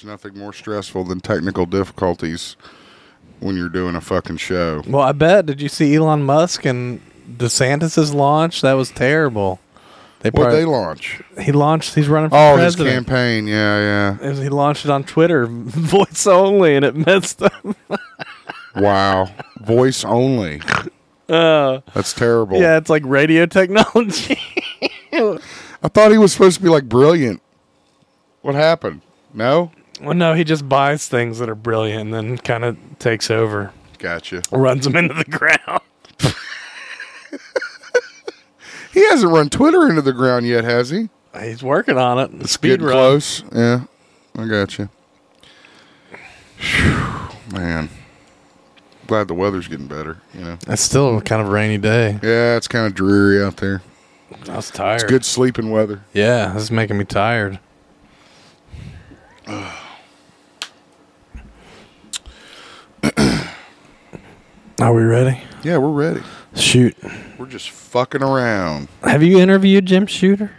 there's nothing more stressful than technical difficulties when you're doing a fucking show. Well, I bet. Did you see Elon Musk and DeSantis' launch? That was terrible. What'd they launch? He's running for president. His campaign, yeah. He launched it on Twitter, voice only, and it messed up. Wow. Voice only. That's terrible. Yeah, it's like radio technology. I thought he was supposed to be like brilliant. What happened? No? Well, no, he just buys things that are brilliant and then kind of takes over. Gotcha. Runs them into the ground. He hasn't run Twitter into the ground yet, has he? He's working on it. It's getting close. Yeah, I got you. Man, glad the weather's getting better. You know, it's still kind of a rainy day. Yeah, it's kind of dreary out there. I was tired. It's good sleeping weather. Yeah, this is making me tired. Are we ready? Yeah, we're ready. Shoot. We're just fucking around. Have you interviewed Jim Shooter?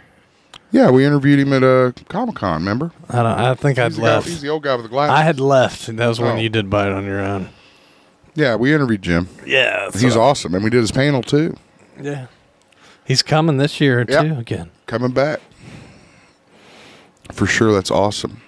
Yeah, we interviewed him at Comic-Con, remember? I think I'd left. He's the old guy with the glasses. I had left. That was when you did Buy It On Your Own. Yeah, we interviewed Jim. Yeah. He's awesome. And we did his panel, too. Yeah. He's coming this year, too, again. Coming back. For sure, that's awesome.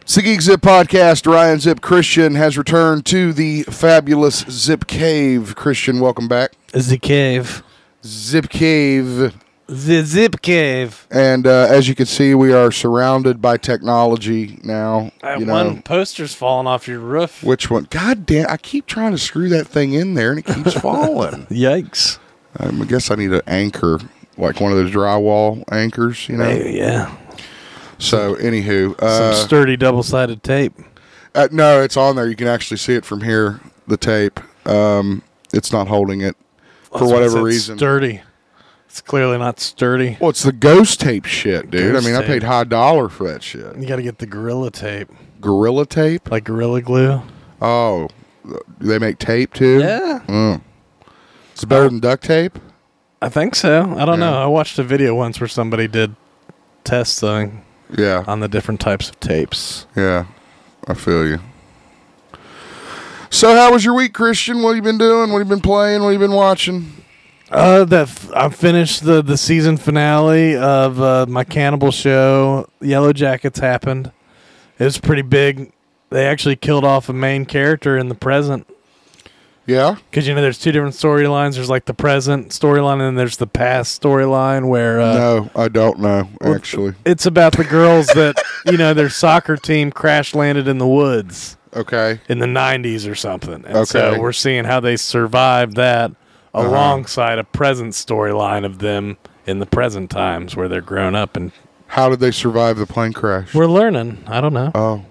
It's the GeekZip Podcast. Ryan Zip Christian has returned to the fabulous Zip Cave. Christian, welcome back. The cave. Zip Cave. The Zip Cave. And as you can see, we are surrounded by technology now. One poster's falling off your roof. Which one? God damn, I keep trying to screw that thing in there, and it keeps falling. Yikes. I guess I need an anchor, like one of those drywall anchors, you know? Maybe, yeah. So, anywho. Some sturdy double-sided tape. No, it's on there. You can actually see it from here, the tape. It's not holding it for whatever reason. Sturdy. It's clearly not sturdy. Well, it's the ghost tape shit, dude. Ghost I tape. I paid high dollar for that shit. You got to get the Gorilla Tape. Gorilla Tape? Like Gorilla Glue. Oh. Do they make tape, too? Yeah. It's better than duct tape? I think so. I don't know. I watched a video once where somebody did testing on the different types of tapes. Yeah. I feel you. So how was your week, Christian? What have you been doing? What have you been playing? What have you been watching? I finished the season finale of my cannibal show. Yellow Jackets happened. It was pretty big. They actually killed off a main character in the present. Yeah? Because, there's two different storylines. There's, like, the present storyline, and then there's the past storyline where... no, I don't know, actually. It's about the girls that, their soccer team crash-landed in the woods. Okay. In the 90s or something. And so we're seeing how they survived that alongside a present storyline of them in the present times where they're grown up. And how did they survive the plane crash? We're learning. I don't know. Oh.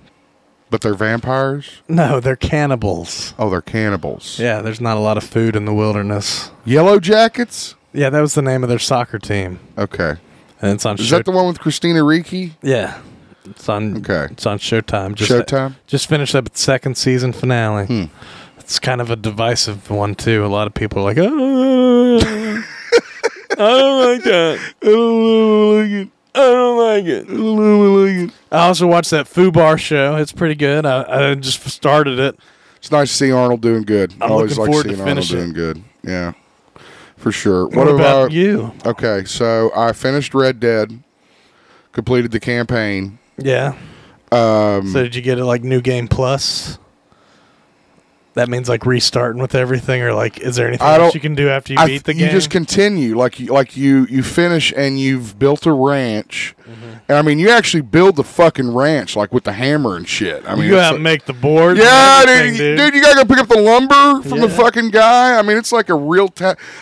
But they're vampires? No, they're cannibals. Oh, they're cannibals. Yeah, there's not a lot of food in the wilderness. Yellow Jackets? Yeah, that was the name of their soccer team. Okay. And it's on Is that the one with Christina Ricci? Yeah. It's on Showtime. Showtime? Just finished up its second season finale. It's kind of a divisive one, too. A lot of people are like, oh, I don't like that. I don't like it. I don't like it. I also watched that Fubar show. It's pretty good. I just started it. It's nice to see Arnold doing good. I'm always looking like forward to seeing Arnold finish doing good. Yeah, for sure. What about you? Okay, so I finished Red Dead, completed the campaign. Yeah. So did you get it like New Game Plus? That means like restarting with everything, or like, is there anything else you can do after you beat the game? You just continue, like you finish and you've built a ranch, and I mean you actually build the fucking ranch like with the hammer and shit. I mean, you go out and make the board. Yeah, dude, you gotta go pick up the lumber from the fucking guy. I mean, it's like a real.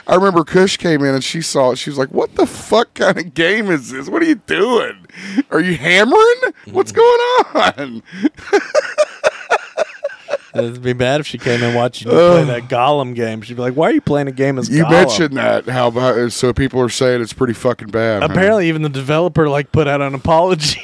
I remember Kush came in and she saw it. She was like, "What the fuck kind of game is this? What are you doing? Are you hammering? What's going on?" It'd be bad if she came and watched you play that Gollum game. She'd be like, "Why are you playing a game as Gollum?" You mentioned that. How about so people are saying it's pretty fucking bad. Apparently, even the developer put out an apology.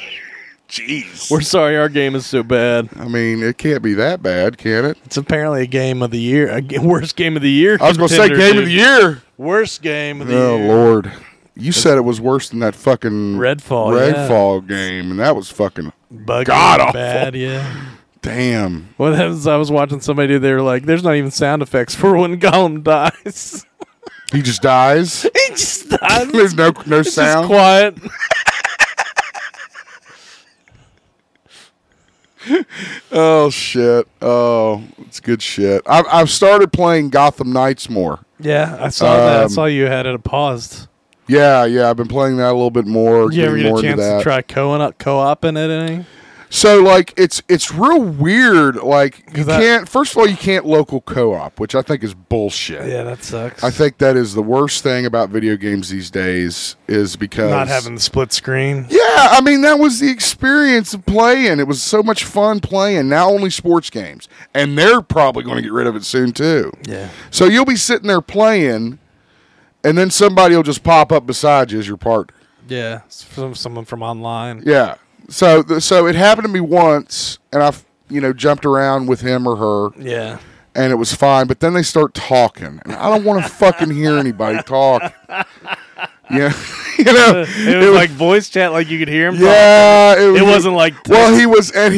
Jeez, we're sorry, our game is so bad. I mean, it can't be that bad, can it? It's apparently a game of the year, worst game of the year. I was going to say game of the year. Worst game of the year. Oh Lord, you said it was worse than that fucking Redfall game, and that was fucking Buggy, god awful. bad, yeah. Damn. Well, I was watching somebody do. They were like, "There's not even sound effects for when Gollum dies." He just dies. He just dies. There's no It's sound. just quiet. Oh shit! Oh, it's good shit. I've started playing Gotham Knights more. Yeah, I saw that. I saw you had it paused. Yeah. I've been playing that a little bit more. Did you ever getting get more a chance into that. to try co-oping it? Any? So like it's real weird. Like you 'Cause that- can't. First of all, you can't local co-op, which I think is bullshit. Yeah, that sucks. I think that is the worst thing about video games these days is because not having the split screen. Yeah, I mean that was the experience of playing. It was so much fun playing. Now only sports games, and they're probably going to get rid of it soon too. Yeah. So you'll be sitting there playing, and then somebody will just pop up beside you as your partner. Yeah, someone from online. Yeah. So it happened to me once, and I jumped around with him or her. Yeah. And it was fine, but then they start talking, and I don't want to fucking hear anybody talk. Yeah, it was like voice chat, like you could hear him. Yeah, talking. It wasn't like well, he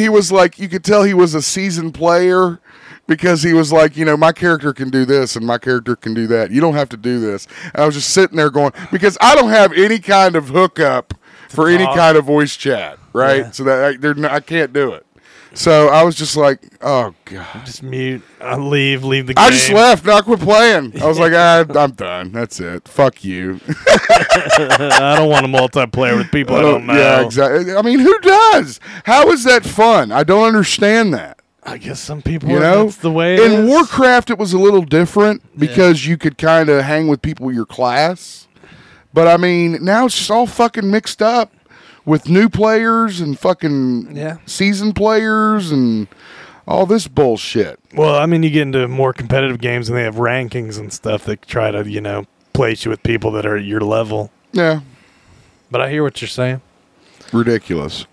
was like you could tell he was a seasoned player because he was like, my character can do this and my character can do that. You don't have to do this. And I was just sitting there going because I don't have any kind of hookup for any kind of voice chat, right? Yeah. So that I can't do it. So I was just like, oh god, just mute. I leave the game. I just left. No, I quit playing. I was like, I'm done. That's it. Fuck you. I don't want to multiplayer with people I don't know. Yeah, exactly. I mean, who does? How is that fun? I don't understand that. I guess some people, that's the way it in is. Warcraft, it was a little different because you could kind of hang with people your class. But I mean, now it's just all fucking mixed up with new players and fucking seasoned players and all this bullshit. Well, I mean, you get into more competitive games and they have rankings and stuff that try to, place you with people that are at your level. Yeah. But I hear what you're saying. Ridiculous.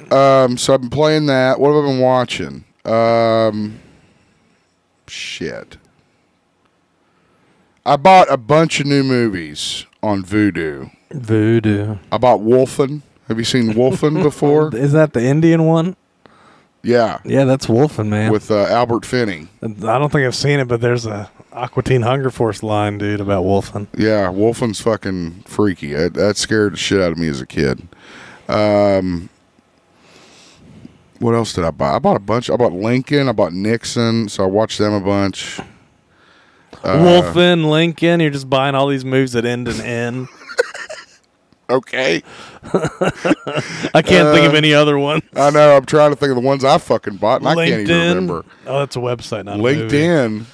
So I've been playing that. What have I been watching? Shit. I bought a bunch of new movies on Vudu. I bought Wolfen. Have you seen Wolfen before? Is that the Indian one? Yeah. Yeah, that's Wolfen, man. With Albert Finney. I don't think I've seen it, but there's a Aqua Teen Hunger Force line, dude, about Wolfen. Yeah, Wolfen's fucking freaky. That scared the shit out of me as a kid. What else did I buy? I bought a bunch. I bought Lincoln. I bought Nixon. So I watched them a bunch. Wolfen, Lincoln. You're just buying all these moves that end in N. Okay. I can't think of any other one. I know. I'm trying to think of the ones I fucking bought, and I can't even remember. Oh, that's a website, not LinkedIn. a movie.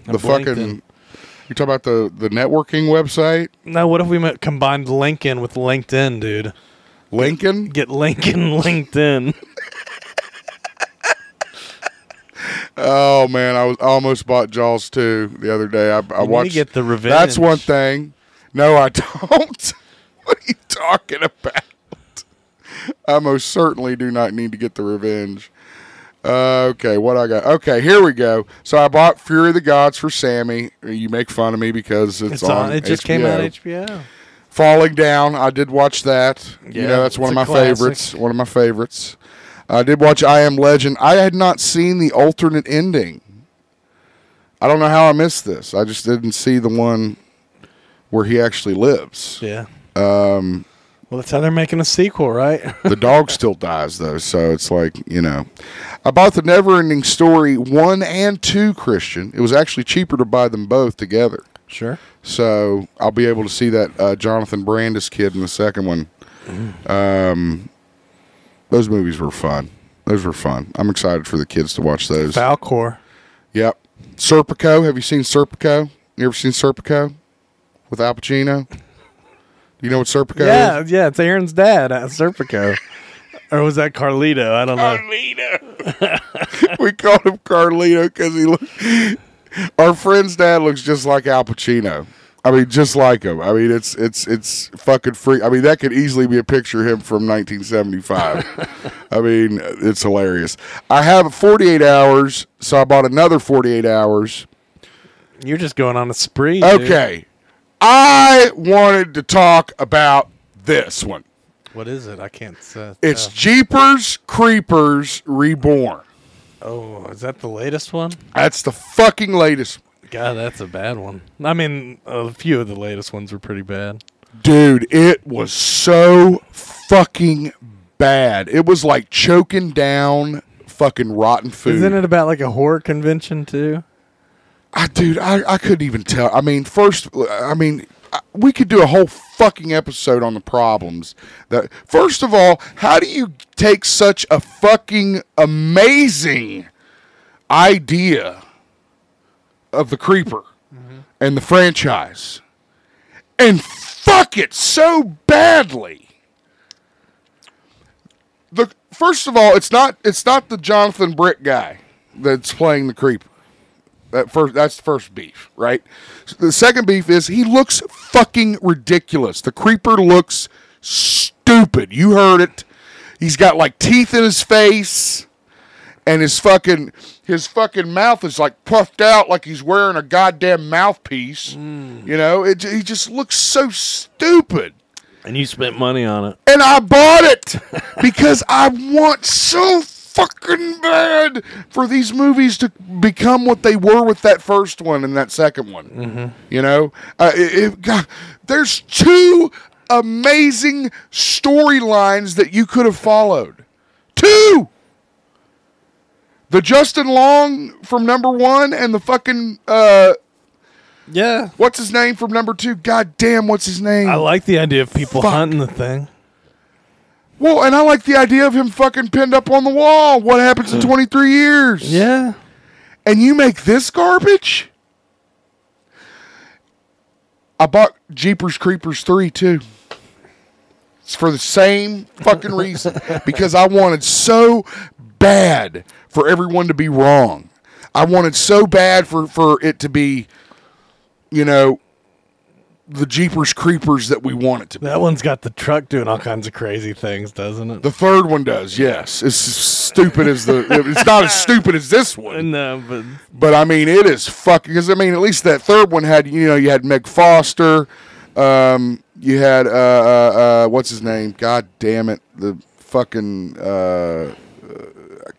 The fucking... You talking about the networking website? No, what if we combined Lincoln with LinkedIn, dude? Lincoln? Get Lincoln LinkedIn. Oh, man. I almost bought Jaws 2 the other day. I watched... You get the revenge. That's one thing. No, I don't. What are you talking about? I most certainly do not need to get the revenge. Okay, what I got? Okay, here we go. So I bought Fury of the Gods for Sammy. You make fun of me because it's on It just HBO. came out on HBO. Falling Down. I did watch that. Yeah, That's one of my classic. favorites. One of my favorites. I did watch I Am Legend. I had not seen the alternate ending. I don't know how I missed this. I just didn't see the one where he actually lives. Yeah. Well, that's how they're making a sequel, right? The dog still dies, though, so it's like, I bought the Neverending Story 1 and 2, Christian. It was actually cheaper to buy them both together. Sure. So I'll be able to see that Jonathan Brandis kid in the second one. Those movies were fun. Those were fun. I'm excited for the kids to watch those. Falcor. Yep. Serpico. Have you seen Serpico? You ever seen Serpico with Al Pacino? Do you know what Serpico is? Yeah, it's Aaron's dad, Serpico. Or was that Carlito? I don't know. Carlito. We called him Carlito because our friend's dad looks just like Al Pacino. I mean, just like him. I mean, it's fucking freak. I mean, that could easily be a picture of him from 1975. I mean, it's hilarious. I have 48 hours, so I bought another 48 hours. You're just going on a spree. Okay. Dude. I wanted to talk about this one. What is it? I can't say. It's Jeepers Creepers Reborn. Oh, is that the latest one? That's the fucking latest. God, that's a bad one. I mean, a few of the latest ones were pretty bad. Dude, it was so fucking bad. It was like choking down fucking rotten food. Isn't it about like a horror convention too? Dude, I couldn't even tell. I mean, we could do a whole fucking episode on the problems. First of all, how do you take such a fucking amazing idea of the Creeper and the franchise and fuck it so badly? First of all, it's not the Jonathan Brick guy that's playing the Creeper. That's the first beef, right? The second beef is he looks fucking ridiculous. The Creeper looks stupid. You heard it. He's got like teeth in his face, and his fucking mouth is like puffed out like he's wearing a goddamn mouthpiece. You know, he just looks so stupid. And you spent money on it. And I bought it because I want so fucking bad for these movies to become what they were with that first one and that second one. You know, God, there's two amazing storylines that you could have followed. Two. The Justin Long from number 1 and the fucking yeah. What's his name from number 2? God damn, what's his name? I like the idea of people hunting the thing. Well, and I like the idea of him fucking pinned up on the wall. What happens in 23 years? Yeah. And you make this garbage? I bought Jeepers Creepers 3 too. It's for the same fucking reason. Because I wanted so bad for everyone to be wrong. I wanted so bad for it to be, you know, the Jeepers Creepers that we want it to be. That one's got the truck doing all kinds of crazy things, doesn't it? The third one does, yes. It's stupid as it's not as stupid as this one. No, but I mean, it is fucking, because I mean, at least that third one had, you know, you had Meg Foster, you had, what's his name? God damn it. The fucking, God,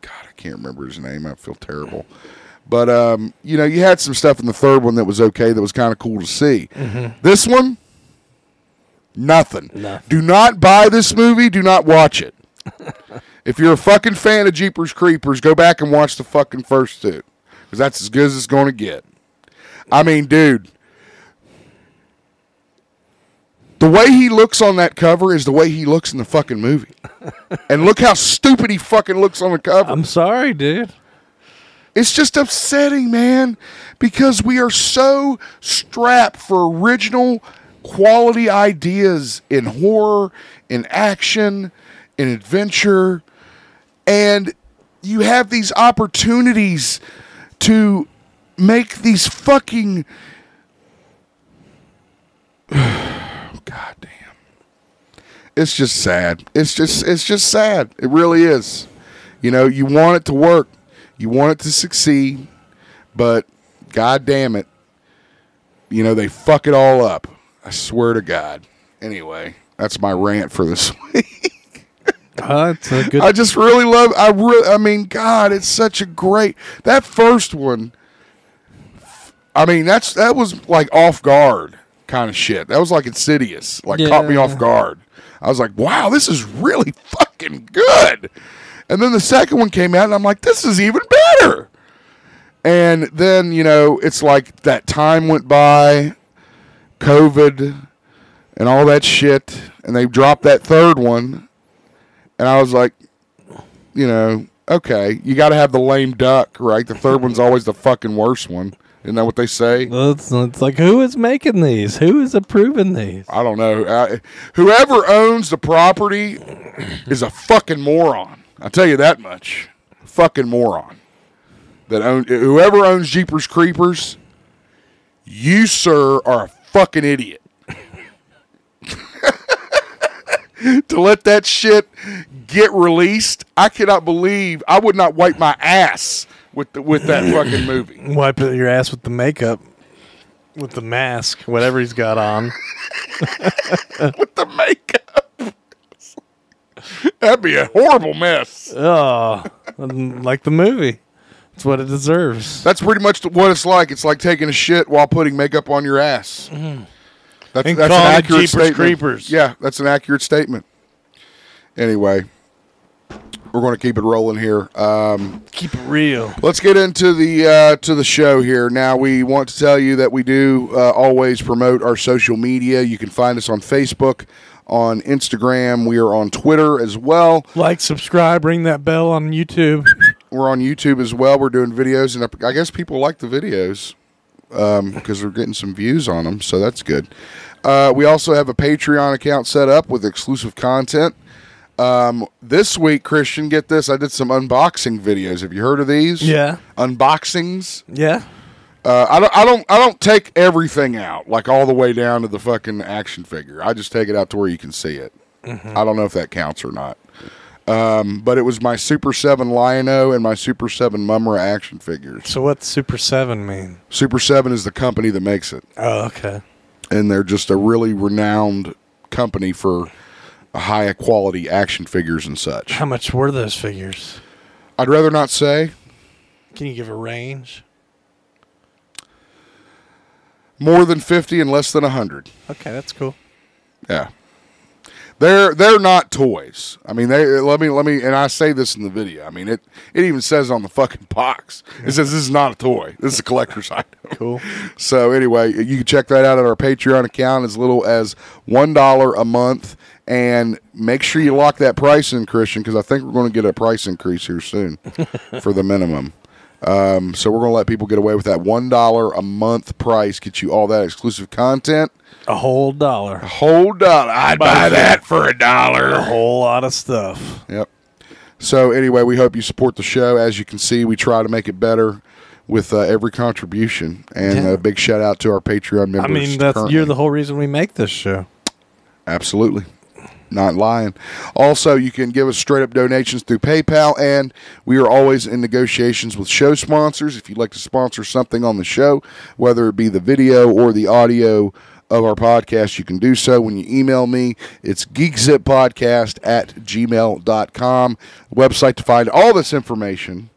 I can't remember his name. I feel terrible. But, you know, you had some stuff in the third one that was okay, that was kind of cool to see. This one, nothing. Do not buy this movie. Do not watch it. If you're a fucking fan of Jeepers Creepers, go back and watch the fucking first two. Because that's as good as it's going to get. I mean, dude, the way he looks on that cover is the way he looks in the fucking movie. And look how stupid he fucking looks on the cover. I'm sorry, dude. It's just upsetting, man, because we are so strapped for original quality ideas in horror, in action, in adventure, and you have these opportunities to make these fucking... God damn. It's just sad. It's just sad. It really is. You know, you want it to work. You want it to succeed, but God damn it, you know, they fuck it all up. I swear to God. Anyway, that's my rant for this week. It's a good. I just really love. I mean, God, it's such a great. That first one. I mean, that was like off guard kind of shit. That was like Insidious, like caught me off guard. I was like, wow, this is really fucking good. And then the second one came out, and I'm like, this is even better. And then, you know, it's like that time went by, COVID, and all that shit, and they dropped that third one. And I was like, you know, okay, you got to have the lame duck, right? The third one's always the fucking worst one. Isn't that what they say? Well, it's like, who is making these? Who is approving these? I don't know. Whoever owns the property is a fucking moron. I'll tell you that much. Fucking moron. Whoever owns Jeepers Creepers, you, sir, are a fucking idiot. To let that shit get released, I cannot believe I would not wipe my ass with that fucking movie. Wipe your ass with the makeup, with the mask, whatever he's got on. With the makeup. That'd be a horrible mess. Oh, like the movie. It's what it deserves. That's pretty much what it's like. It's like taking a shit while putting makeup on your ass. That's an accurate statement. Creepers. Yeah, that's an accurate statement. Anyway, we're going to keep it rolling here. Keep it real. Let's get into the show here. Now, we want to tell you that we do always promote our social media. You can find us on Facebook, on Instagram. We are on Twitter as well. Like, subscribe, ring that bell on YouTube. We're on YouTube as well. We're doing videos, and I guess people like the videos because we're getting some views on them, so that's good. We also have a Patreon account set up with exclusive content. This week, Christian, get this, I did some unboxing videos. Have you heard of these? Yeah. Unboxings? Yeah. I don't take everything out, like all the way down to the fucking action figure. I just take it out to where you can see it. Mm-hmm. I don't know if that counts or not. But it was my Super 7 Lion-O and my Super 7 Mumra action figures. So what's Super 7 mean? Super 7 is the company that makes it. Oh, okay. And they're just a really renowned company for high quality action figures and such. How much were those figures? I'd rather not say. Can you give a range? More than 50 and less than 100. Okay, that's cool. Yeah. They're not toys. I mean, let me, and I say this in the video. I mean, it even says on the fucking box. It says this is not a toy. This is a collector's item. Cool. So anyway, you can check that out at our Patreon account as little as $1 a month, and make sure you lock that price in, Christian, because I think we're going to get a price increase here soon for the minimum. So we're going to let people get away with that $1 a month price, get you all that exclusive content. A whole $1. A whole $1. I'd buy that for $1. A whole lot of stuff. Yep. So anyway, we hope you support the show. As you can see, we try to make it better with every contribution. And a big shout out to our Patreon members. I mean, you're the whole reason we make this show. Absolutely. Not lying. Also, you can give us straight up donations through PayPal, and we are always in negotiations with show sponsors. If you'd like to sponsor something on the show, whether it be the video or the audio of our podcast, you can do so when you email me. It's geekzippodcast@gmail.com. The website to find all this information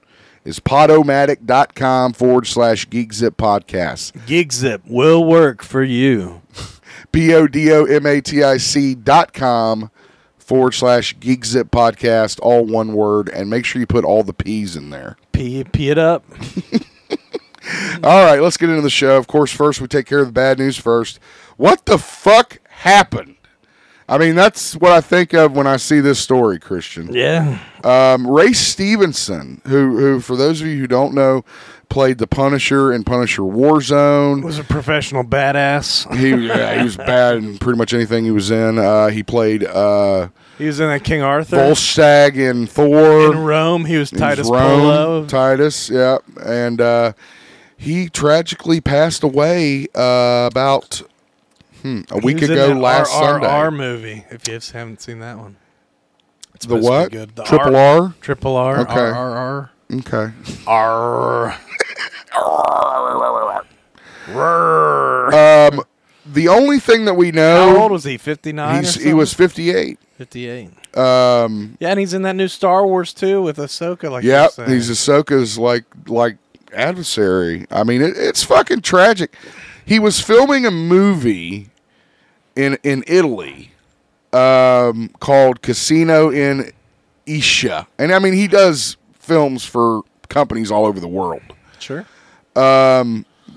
is podomatic.com/geekzippodcast. GeekZip will work for you. podomatic.com/geekzip podcast, all one word, and make sure you put all the P's in there. Pee it up. All right, let's get into the show. Of course, first we take care of the bad news first. What the fuck happened? I mean, that's what I think of when I see this story, Christian. Yeah. Ray Stevenson, who for those of you who don't know, played the Punisher in Punisher Warzone. Was a professional badass. He was bad in pretty much anything he was in. He played... he was in that King Arthur. Volstagg in Thor. In Rome, he was Titus Polo. Titus, yeah. And he tragically passed away about a week ago last Sunday. RRR movie, if you haven't seen that one. It's the what? Good. The Triple R? Triple R. Okay. RRR. Okay. R. The only thing that we know... How old was he? 59 He was 58. 58. Yeah, and he's in that new Star Wars too with Ahsoka. Yeah, he's Ahsoka's like adversary. I mean, it's fucking tragic. He was filming a movie in Italy called Casino in Ischia. And I mean, he does films for companies all over the world. Sure.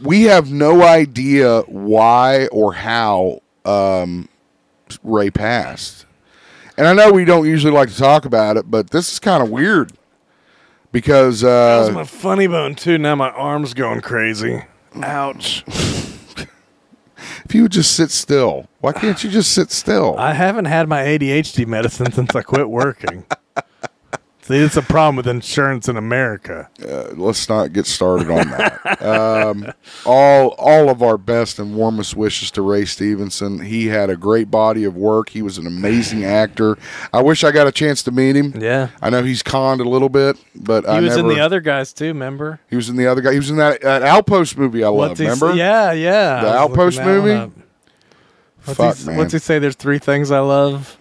We have no idea why or how Ray passed. And I know we don't usually like to talk about it, but this is kind of weird. Because... that was my funny bone, too. Now my arm's going crazy. Ouch. If you would just sit still. Why can't you just sit still? I haven't had my ADHD medicine since I quit working. See, it's a problem with insurance in America. Let's not get started on that. All of our best and warmest wishes to Ray Stevenson. He had a great body of work. He was an amazing actor. I wish I got a chance to meet him. Yeah. I know he's conned a little bit, but he was in the other guys too, remember? He was in the other guy. He was in that Outpost movie I love, remember? Yeah. The Outpost movie? What's he say? There's 3 things I love.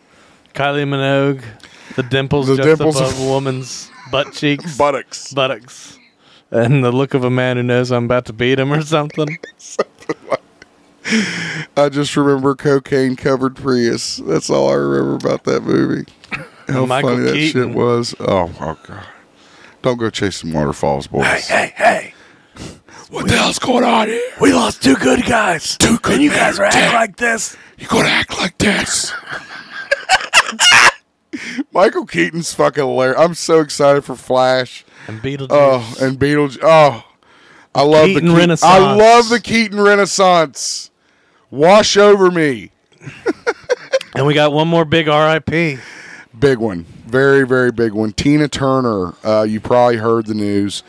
Kylie Minogue. The dimples above a woman's butt cheeks. Buttocks. And the look of a man who knows I'm about to beat him or something. I just remember cocaine-covered Prius. That's all I remember about that movie. How Michael funny Keaton. that shit was. Oh, God. Don't go chasing waterfalls, boys. Hey. What the hell's going on here? We lost 2 good guys. 2 good and you guys are acting like this. You gotta act like this. Michael Keaton's fucking hilarious. I'm so excited for Flash. And Beetlejuice. Oh, and Beetlejuice. Oh, I love the Keaton Renaissance. I love the Keaton Renaissance. Wash over me. And we got one more big R.I.P. Big one. Very, very big one. Tina Turner. You probably heard the news.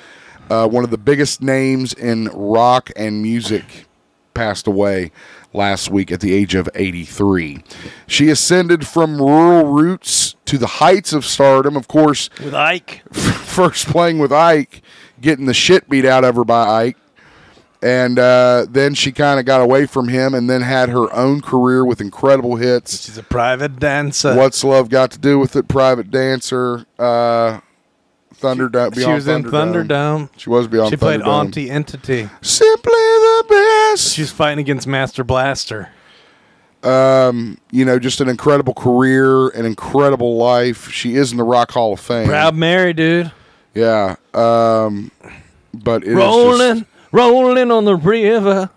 One of the biggest names in rock and music passed away last week at the age of 83. She ascended from rural roots to the heights of stardom, of course. With Ike. First playing with Ike, getting the shit beat out of her by Ike. And then she kind of got away from him and then had her own career with incredible hits. She's a private dancer. What's Love Got to Do with It? Private Dancer. Thunderdome. She was in Thunderdome. She was beyond Thunderdome. She played Auntie Entity. Simply the best. She's fighting against Master Blaster. Just an incredible career, an incredible life. She is in the Rock Hall of Fame. Proud Mary, dude. Yeah. But it rolling on the river.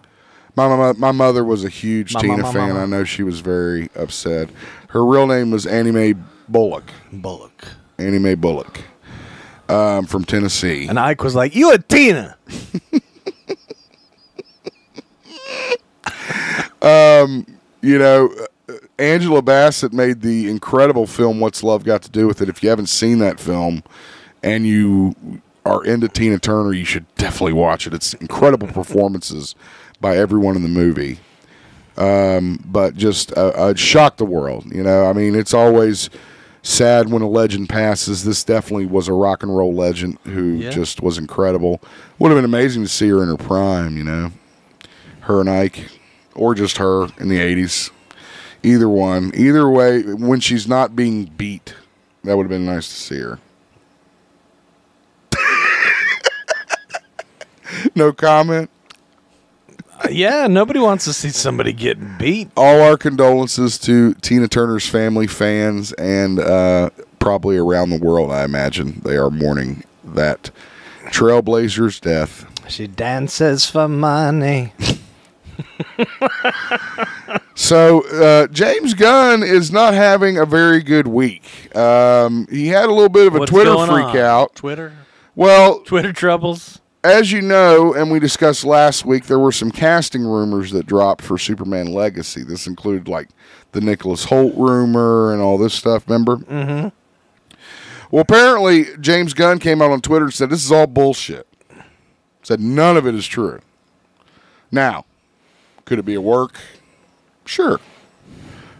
My mother was a huge Tina fan. I know she was very upset. Her real name was Annie Mae Bullock. Annie Mae Bullock. From Tennessee. And Ike was like, "You a Tina." Angela Bassett made the incredible film What's Love Got to Do with It. If you haven't seen that film and you are into Tina Turner, you should definitely watch it. It's incredible performances by everyone in the movie. But just shocked the world. It's always sad when a legend passes. This definitely was a rock and roll legend who just was incredible. Would have been amazing to see her in her prime, her and Ike, or just her in the 80s. Either one. Either way, when she's not being beat, that would have been nice to see her. No comment? Yeah, nobody wants to see somebody get beat. All our condolences to Tina Turner's family, fans, and probably around the world, I imagine. They are mourning that trailblazer's death. She dances for money. So, James Gunn is not having a very good week. He had a little bit of a Twitter freak out. Twitter? Well, Twitter troubles? As you know, and we discussed last week, there were some casting rumors that dropped for Superman Legacy. This included, like, the Nicholas Hoult rumor and all this stuff, remember? Mm-hmm. Well, apparently, James Gunn came out on Twitter and said, this is all bullshit. Said none of it is true. Now, could it be a work? Sure.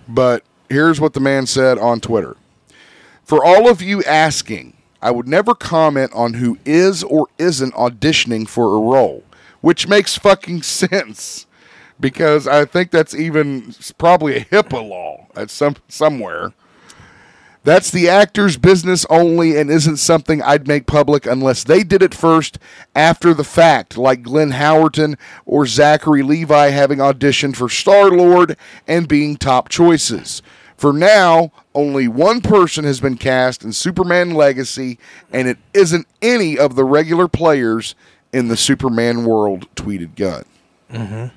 But here's what the man said on Twitter. For all of you asking, I would never comment on who is or isn't auditioning for a role, which makes fucking sense because I think that's even probably a HIPAA law at somewhere. That's the actor's business only and isn't something I'd make public unless they did it first after the fact, like Glenn Howerton or Zachary Levi having auditioned for Star-Lord and being top choices. For now, only one person has been cast in Superman Legacy, and it isn't any of the regular players in the Superman world, tweeted Gunn. Mm-hmm.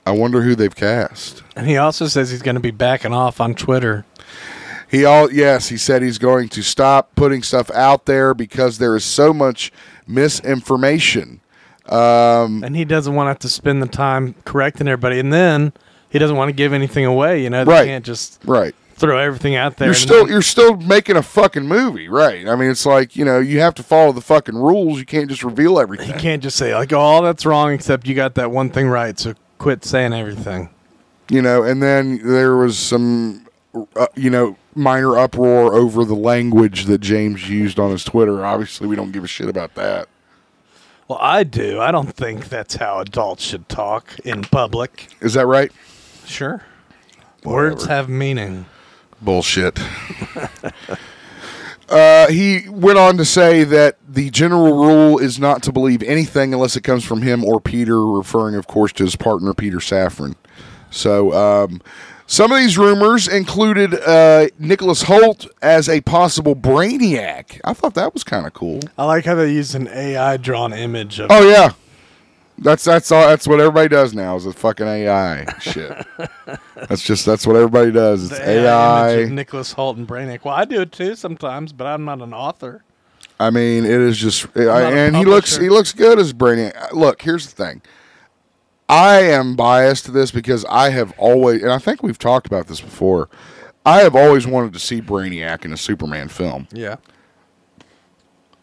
I wonder who they've cast. And he also says he's going to be backing off on Twitter. He said he's going to stop putting stuff out there because there is so much misinformation. And he doesn't want to have to spend the time correcting everybody. And then he doesn't want to give anything away. They can't just throw everything out there. You're still making a fucking movie, right? I mean, it's like, you have to follow the fucking rules. You can't just reveal everything. You can't just say, like, oh, that's wrong, except you got that one thing right, so quit saying everything. And then there was some, minor uproar over the language that James used on his Twitter. Obviously, we don't give a shit about that. Well, I do. I don't think that's how adults should talk in public. Is that right? Sure. Whatever. Words have meaning. Bullshit. He went on to say that the general rule is not to believe anything unless it comes from him or Peter, referring, of course, to his partner, Peter Safran. So, some of these rumors included Nicholas Hoult as a possible Brainiac. I thought that was kind of cool. I like how they used an AI-drawn image of Oh, yeah. That's what everybody does now is a fucking AI shit. That's what everybody does. It's the AI. image of Nicholas Hoult and Brainiac. Well, I do it too sometimes, but I'm not an author. I mean, it is just, and he looks good as Brainiac. Look, here's the thing. I am biased to this because I have always, and I think we've talked about this before, I have always wanted to see Brainiac in a Superman film. Yeah.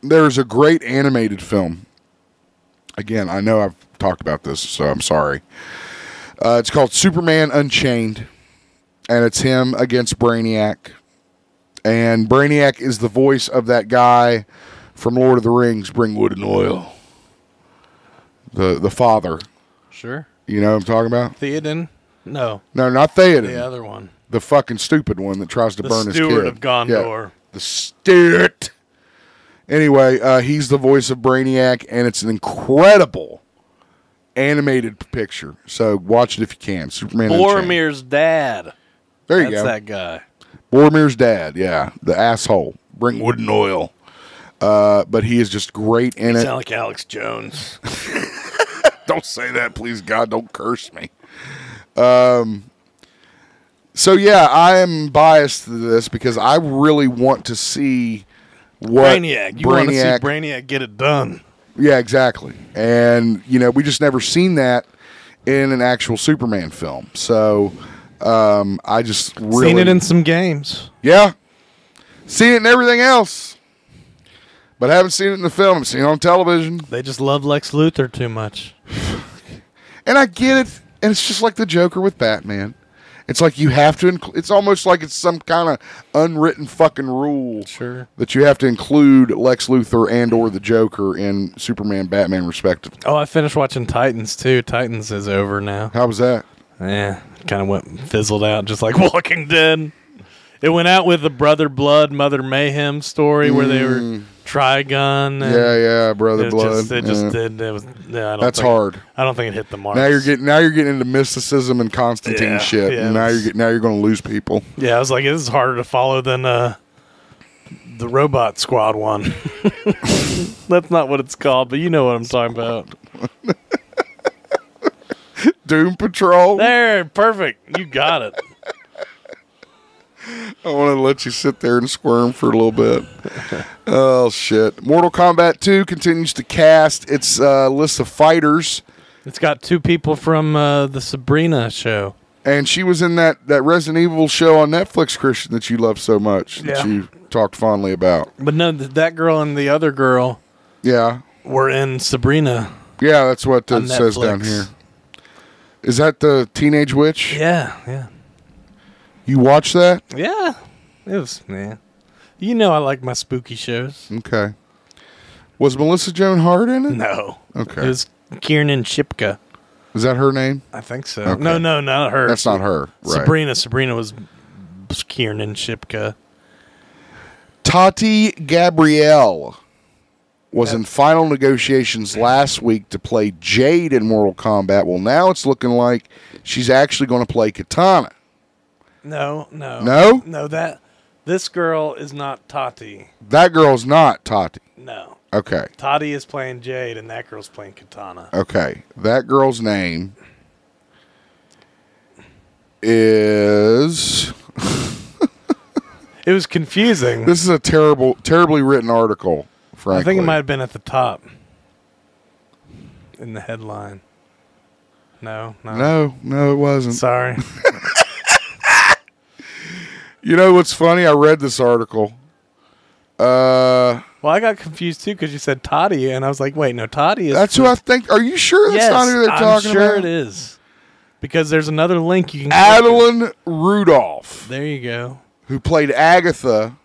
There's a great animated film. Again, I know I've talked about this, so I'm sorry. It's called Superman Unchained, and it's him against Brainiac. And Brainiac is the voice of that guy from Lord of the Rings, Bring Wood and Oil. The father. Sure. You know what I'm talking about? Theoden? No. No, not Theoden. The other one. The fucking stupid one that tries to burn his kid. The Steward of Gondor. Yeah. The Steward. Anyway, he's the voice of Brainiac, and it's an incredible animated picture. So watch it if you can. Superman Unchained. Boromir's dad. There you go. That's that guy. Boromir's dad, yeah. The asshole. Bring wood and oil. But he is just great in it. Sound like Alex Jones. Don't say that, please, God. Don't curse me. So, yeah, I am biased to this because I really want to see what Brainiac. You want to see Brainiac get it done. Yeah, exactly. And, you know, we just never seen that in an actual Superman film. So, I just really... Seen it in some games. Yeah. Seen it in everything else. But I haven't seen it in the film. I've seen it on television. They just love Lex Luthor too much. And I get it. And it's just like the Joker with Batman. It's like you have to... it's almost like it's some kind of unwritten fucking rule. Sure. That you have to include Lex Luthor and or the Joker in Superman, Batman, respectively. Oh, I finished watching Titans, too. Titans is over now. How was that? Yeah. Kind of fizzled out, just like Walking Dead. It went out with the Brother Blood, Mother Mayhem story where they were Trigun. Yeah, Brother Blood. That's hard. I don't think it hit the mark. Now you're getting into mysticism and Constantine shit. Yeah, and now you're going to lose people. Yeah, I was like, this is harder to follow than the Robot Squad one. That's not what it's called, but you know what I'm talking about. Doom Patrol. There, perfect. You got it. I want to let you sit there and squirm for a little bit. Oh, shit. Mortal Kombat 2 continues to cast its list of fighters. It's got 2 people from the Sabrina show. And she was in that Resident Evil show on Netflix, Christian, that you love so much, that you talked fondly about. But no, that girl and the other girl were in Sabrina. Yeah, that's what it says down here. Is that the Teenage Witch? Yeah. You watch that? Yeah. It was, man. You know I like my spooky shows. Okay. Was Melissa Joan Hart in it? No. Okay. It was Kiernan Shipka. Is that her name? I think so. Okay. No, not her. That's not her. Right. Sabrina was Kiernan Shipka. Tati Gabrielle was in final negotiations last week to play Jade in Mortal Kombat. Well, now it's looking like she's actually going to play Katana. No. This girl is not Tati. That girl's not Tati. No. Okay. Tati is playing Jade, and that girl's playing Katana. Okay. That girl's name is... It was confusing. This is a terribly written article, frankly. I think it might have been at the top in the headline. No, it wasn't. Sorry. You know what's funny? I read this article. Well, I got confused too because you said Toddy, and I was like, "Wait, no, Toddy is." That's who I think. Are you sure that's not who they're talking about? I'm sure it is, because there's another link you can. Adeline Rudolph. There you go. Who played Agatha?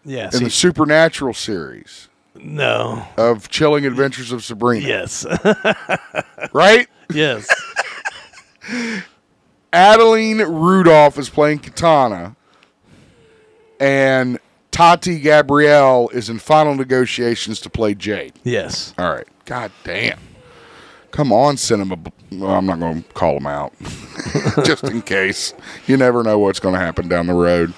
Yes. In the Supernatural series. No. Of Chilling Adventures of Sabrina. Yes. Right? Yes. Adeline Rudolph is playing Katana, and Tati Gabrielle is in final negotiations to play Jade. Yes. All right. God damn. Come on, cinema. Well, I'm not going to call them out. Just in case. You never know what's going to happen down the road.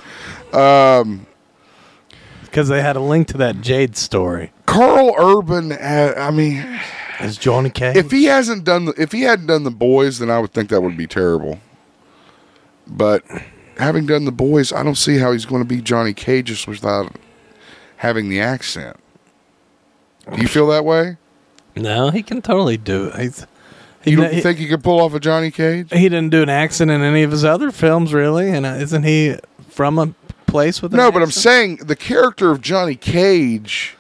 Because they had a link to that Jade story. Karl Urban, I mean... Is Johnny Cage? If he hadn't done The Boys, then I would think that would be terrible. But having done The Boys, I don't see how he's going to be Johnny Cage just without having the accent. Do you feel that way? No, he can totally do it. You don't think he could pull off a Johnny Cage? He didn't do an accent in any of his other films, really. And isn't he from a place with an accent? No, but I'm saying the character of Johnny Cage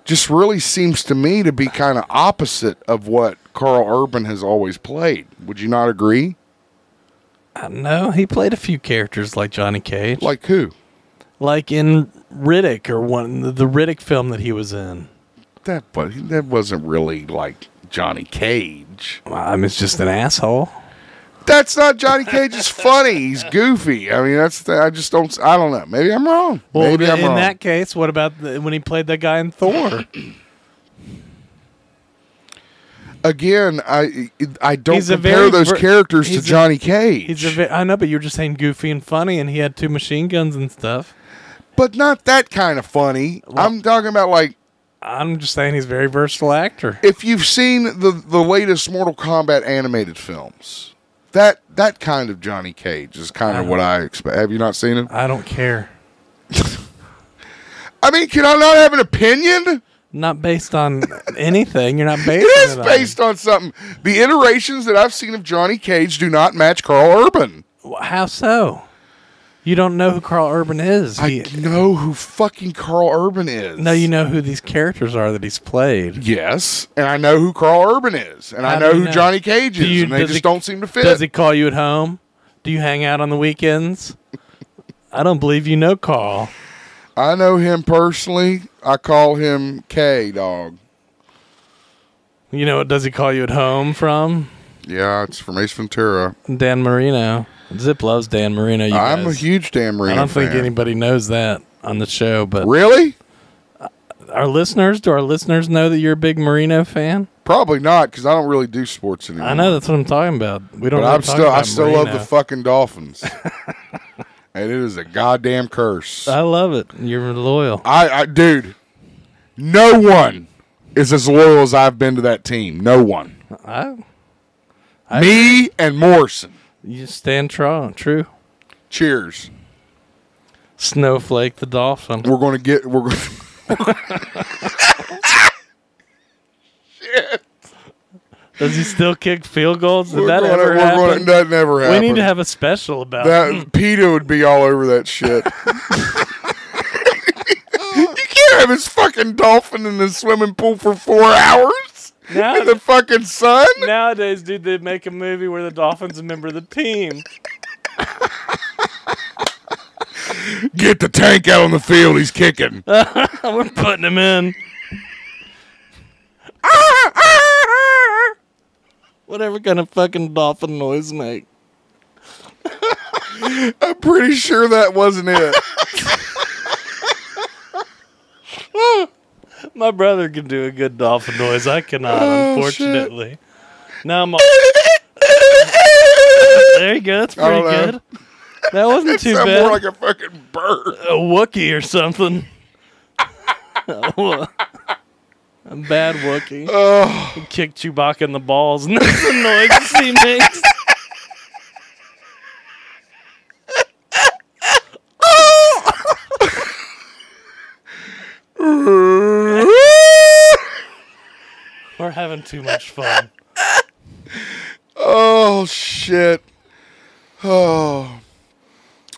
just really seems to me to be kind of opposite of what Karl Urban has always played. Would you not agree? No, he played a few characters like Johnny Cage. Like who? Like in Riddick, or the Riddick film that he was in. That wasn't really like Johnny Cage. Well, I mean, it's just an asshole. That's not Johnny Cage. Is funny. He's goofy. I mean, I don't know. Maybe I'm wrong. Well, Maybe I'm wrong. In that case, what about when he played that guy in Thor? Again, I don't compare those characters to Johnny Cage. I know, but you were just saying goofy and funny, and he had 2 machine guns and stuff. But not that kind of funny. Well, I'm talking about like... I'm just saying he's a very versatile actor. If you've seen the latest Mortal Kombat animated films, that kind of Johnny Cage is kind of what I expect. Have you not seen it? I don't care. I mean, can I not have an opinion? Not based on anything. You're not based on it. It is based on something. The iterations that I've seen of Johnny Cage do not match Karl Urban. How so? You don't know who Karl Urban is. I know who fucking Karl Urban is. No, you know who these characters are that he's played. Yes, and I know who Karl Urban is, and I know who Johnny Cage is, and they just don't seem to fit. Does he call you at home? Do you hang out on the weekends? I don't believe you know Karl. I know him personally. I call him K-Dog. You know what does he call you at home from? Yeah, it's from Ace Ventura. Dan Marino. Zip loves Dan Marino. I'm a huge Dan Marino fan. I don't think anybody knows that on the show. But really? Do our listeners know that you're a big Marino fan? Probably not, because I don't really do sports anymore. I know, that's what I'm talking about. We don't. But I still love the fucking Dolphins. And it is a goddamn curse. I love it. You're loyal. Dude, no one is as loyal as I've been to that team. No one. Me and Morrison. You stand true. Cheers. Snowflake the Dolphin. We're going to Shit. Does he still kick field goals? Did that ever happen? That never happened. We need to have a special about that. PETA would be all over that shit. You can't have his fucking dolphin in the swimming pool for 4 hours in the fucking sun. Nowadays, dude, they make a movie where the dolphin's a member of the team. Get the tank out on the field. He's kicking. We're putting him in. Whatever kind of fucking dolphin noise make. I'm pretty sure that wasn't it. My brother can do a good dolphin noise. I cannot, unfortunately. Shit. Now I'm all... There you go. That's pretty good. That wasn't too bad. More like a fucking bird. A Wookiee or something. A bad Wookiee. Oh. He kicked Chewbacca in the balls, and that's the noises he makes. We're having too much fun. Oh, shit. Oh.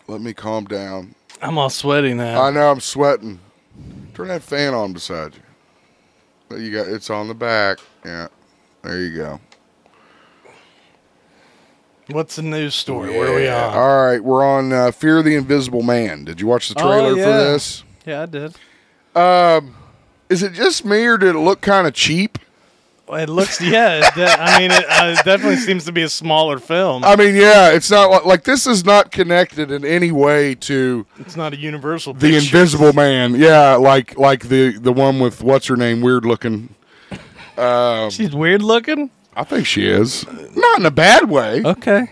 Let me calm down. I'm all sweaty now. I know, I'm sweating. Turn that fan on beside you. It's on the back. Yeah. There you go. What's the news story? Yeah. Where are we on? All right. We're on Fear the Invisible Man. Did you watch the trailer for this? Yeah, I did. Is it just me or did it look kind of cheap? It looks, it definitely seems to be a smaller film. I mean, yeah, it's not like this is not connected in any way to. It's not a Universal. The Invisible Man, yeah, like the one with what's her name, weird looking. She's weird looking. I think she is, not in a bad way. Okay,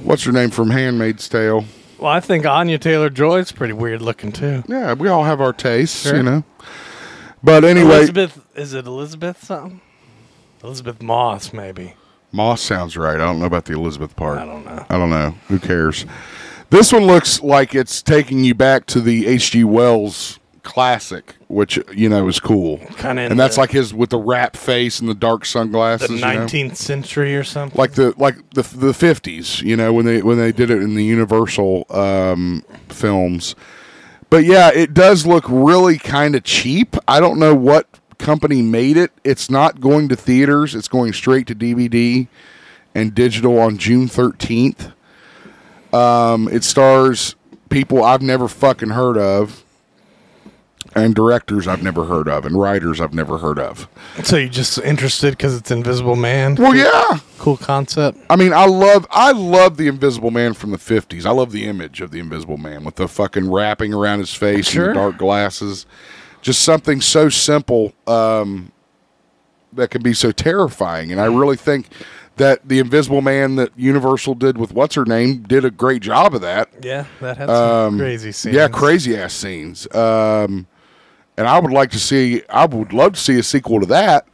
what's her name from *Handmaid's Tale*? Well, I think Anya Taylor-Joy's pretty weird looking too. Yeah, we all have our tastes, Sure. But anyway, is it Elizabeth something? Elizabeth Moss, maybe. Moss sounds right. I don't know about the Elizabeth part. I don't know. Who cares? This one looks like it's taking you back to the H.G. Wells classic, which is cool. And that's like his with the rat face and the dark sunglasses. The 19th century or something. Like the 50s, when they did it in the Universal films. But yeah, it does look really kind of cheap. I don't know what company made it. It's not going to theaters. It's going straight to DVD and digital on June 13th. It stars people I've never fucking heard of, and directors I've never heard of, and writers I've never heard of. So you're just interested because it's Invisible Man? Well, yeah. Cool concept. I mean, I love the Invisible Man from the 50s. I love the image of the Invisible Man with the fucking wrapping around his face and the dark glasses. Just something so simple that can be so terrifying. And I really think that the Invisible Man that Universal did with what's her name did a great job of that. Yeah, that had some crazy scenes. Yeah, crazy ass scenes. And I would love to see a sequel to that,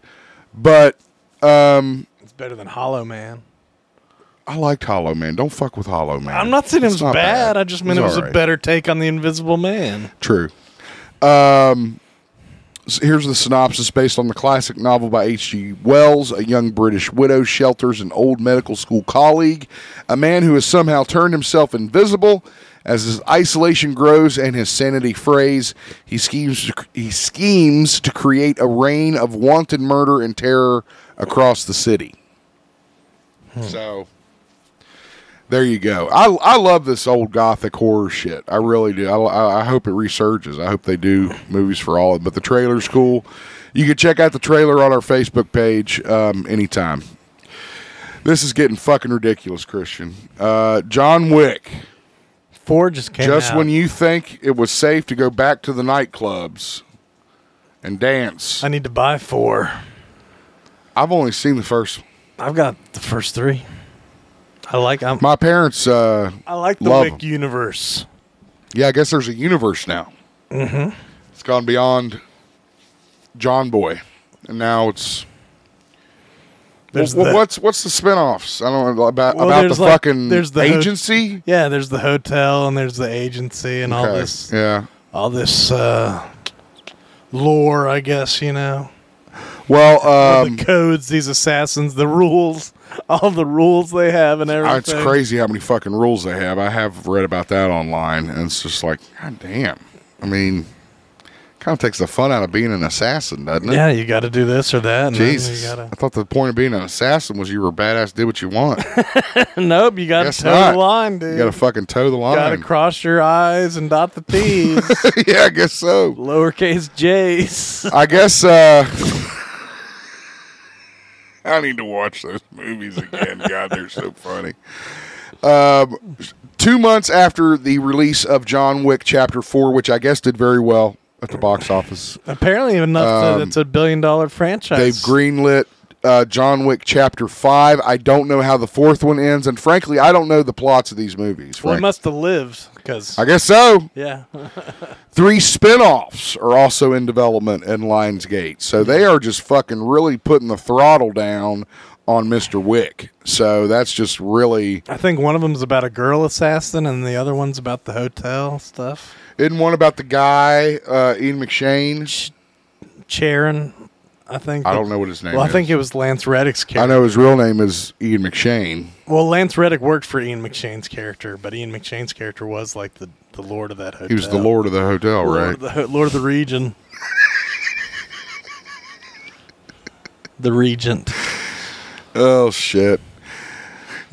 but it's better than Hollow Man. I liked Hollow Man. Don't fuck with Hollow Man. I'm not saying it was bad. I just meant it was a better take on the Invisible Man. True. Here's the synopsis based on the classic novel by H.G. Wells. A young British widow shelters an old medical school colleague, a man who has somehow turned himself invisible. As his isolation grows and his sanity frays, he schemes to create a reign of wanted murder and terror across the city. So, there you go. I love this old gothic horror shit. I really do. I hope it resurges. I hope they do movies for all of it. But the trailer's cool. You can check out the trailer on our Facebook page anytime. This is getting fucking ridiculous, Christian. John Wick. 4 just came out. Just when you think it was safe to go back to the nightclubs and dance. I need to buy 4. I've only seen the first. I've got the first 3. My parents I like the Wick them. universe. Yeah, I guess there's a universe now. Mm-hmm. It's gone beyond John Boy. And now it's... what's the spinoffs? I don't know about the fucking agency. Yeah, there's the hotel and there's the agency and all this. Yeah, all this lore, I guess Well, the codes, these assassins, the rules, all the rules they have, and everything. It's crazy how many fucking rules they have. I have read about that online, and it's just like, god damn. I mean, kind of takes the fun out of being an assassin, doesn't it? Yeah, you got to do this or that. And Jesus, I thought the point of being an assassin was you were badass, did what you want. Nope, you got to toe the line, dude. You got to fucking toe the line. Got to cross your I's and dot the T's. Yeah, I guess so. Lowercase J's. I guess. I need to watch those movies again. God, they're so funny. 2 months after the release of John Wick Chapter 4, which I guess did very well at the box office. Apparently enough that it's a $1 billion franchise. They've greenlit John Wick Chapter 5. I don't know how the 4th one ends, and frankly, I don't know the plots of these movies. Well, it must have lived, because... I guess so. Yeah. 3 spin-offs are also in development in Lionsgate. So they are just fucking really putting the throttle down on Mr. Wick. So that's just really... I think one of them's about a girl assassin, and the other one's about the hotel stuff. Isn't one about the guy, Ian McShane? Charon, I think. I don't know what his name is. Well, I think it was Lance Reddick's character. I know his real name is Ian McShane. Well, Lance Reddick worked for Ian McShane's character, but Ian McShane's character was like the lord of that hotel. He was the lord of the hotel, right? Lord of the region. The regent. Oh, shit.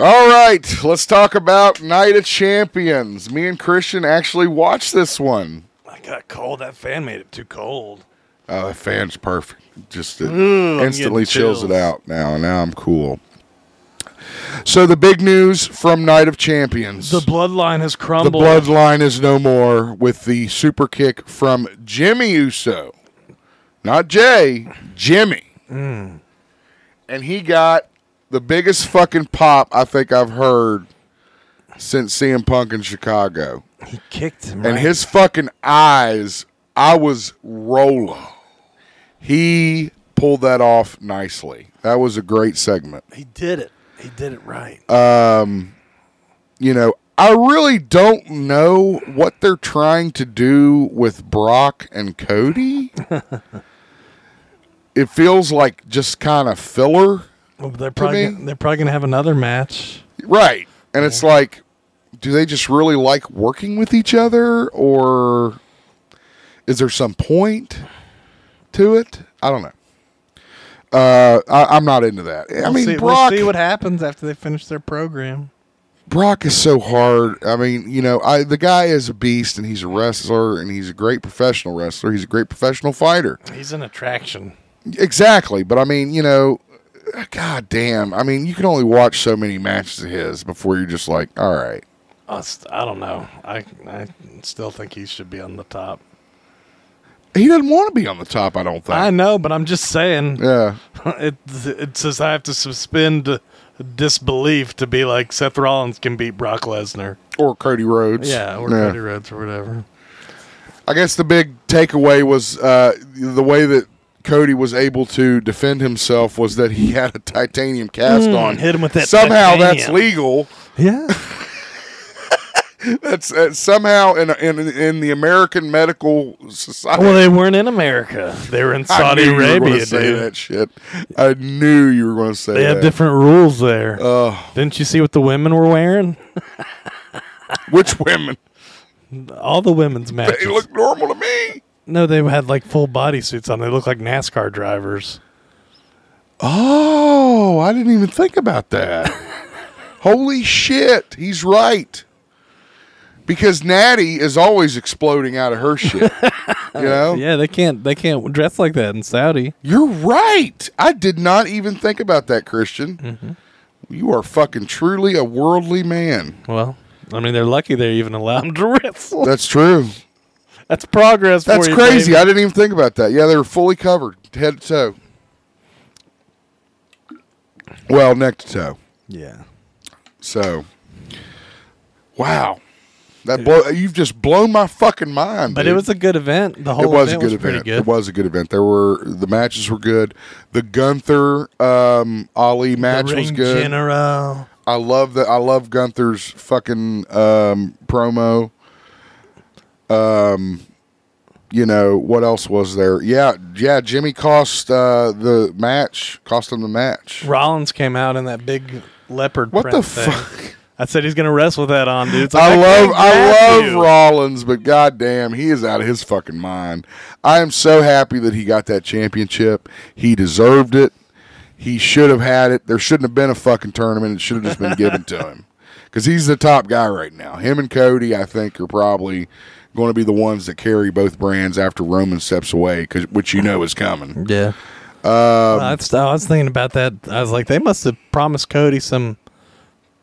All right, let's talk about Night of Champions. Me and Christian actually watched this one. I got cold. That fan made it too cold. Oh, that fan's perfect. Just Ooh, instantly chills it chills. out now. Now I'm cool. So the big news from Night of Champions. The bloodline has The crumbled. bloodline is no more with the super kick from Jimmy Uso. Not Jay, Jimmy. And he got the biggest fucking pop I think I've heard since CM Punk in Chicago. He kicked him, And right? his fucking eyes, I was rolling. He pulled that off nicely. That was a great segment. He did it. He did it right. You know, I really don't know what they're trying to do with Brock and Cody. It feels like just kind of filler. Well, they're probably going to have another match. Right. And it's like, do they just really like working with each other? Or is there some point to it? I don't know. I'm not into that. I mean, Brock. We'll see what happens after they finish their program. Brock is so hard. I mean, you know, the guy is a beast, and he's a wrestler, and he's a great professional wrestler. He's a great professional fighter. He's an attraction. Exactly. But, I mean, you know, god damn. I mean, you can only watch so many matches of his before you're just like, all right. I don't know. I still think he should be on the top. He doesn't want to be on the top, I don't think. I know, but I'm just saying. Yeah. It says I have to suspend disbelief to be like Seth Rollins can beat Brock Lesnar. Or Cody Rhodes. Yeah, or Cody Rhodes or whatever. I guess the big takeaway was the way that Cody was able to defend himself was that he had a titanium cast on. Hit him with that Somehow titanium. that's legal. Yeah. That's somehow in the American medical society. Well, they weren't in America. They were in Saudi I knew you were Arabia, gonna say dude. that shit. I knew you were going to say They that. have different rules there. Oh, Didn't you see what the women were wearing? which women? All the women's matches. They look normal to me. No, they had like full bodysuits on. They looked like NASCAR drivers. Oh, I didn't even think about that. Holy shit, he's right. Because Natty is always exploding out of her shit. You know? Yeah, they can't dress like that in Saudi. You're right. I did not even think about that, Christian. Mm-hmm. You are fucking truly a worldly man. Well, I mean, they're lucky they even allow them to wrestle. That's true. That's progress. That's for you, crazy. baby. I didn't even think about that. Yeah, they were fully covered, head to toe. Well, neck to toe. Yeah. So, wow. You've just blown my fucking mind. But dude. it was a good event. The whole It was a event good was pretty event. good. It was a good event. The matches were good. The Gunther Ali match the was Ring good. General. I love that. I love Gunther's fucking promo. You know what else was there? Yeah. Jimmy cost the match. Cost him the match. Rollins came out in that big leopard What print the thing. fuck? I said he's gonna wrestle with that on, dude. It's like, I can't grab love you. Rollins, but goddamn, he is out of his fucking mind. I am so happy that he got that championship. He deserved it. He should have had it. There shouldn't have been a fucking tournament. It should have just been given to him because he's the top guy right now. Him and Cody, I think, are probably going to be the ones that carry both brands after Roman steps away, which you know is coming. Yeah. I was thinking about that. I was like, they must have promised Cody some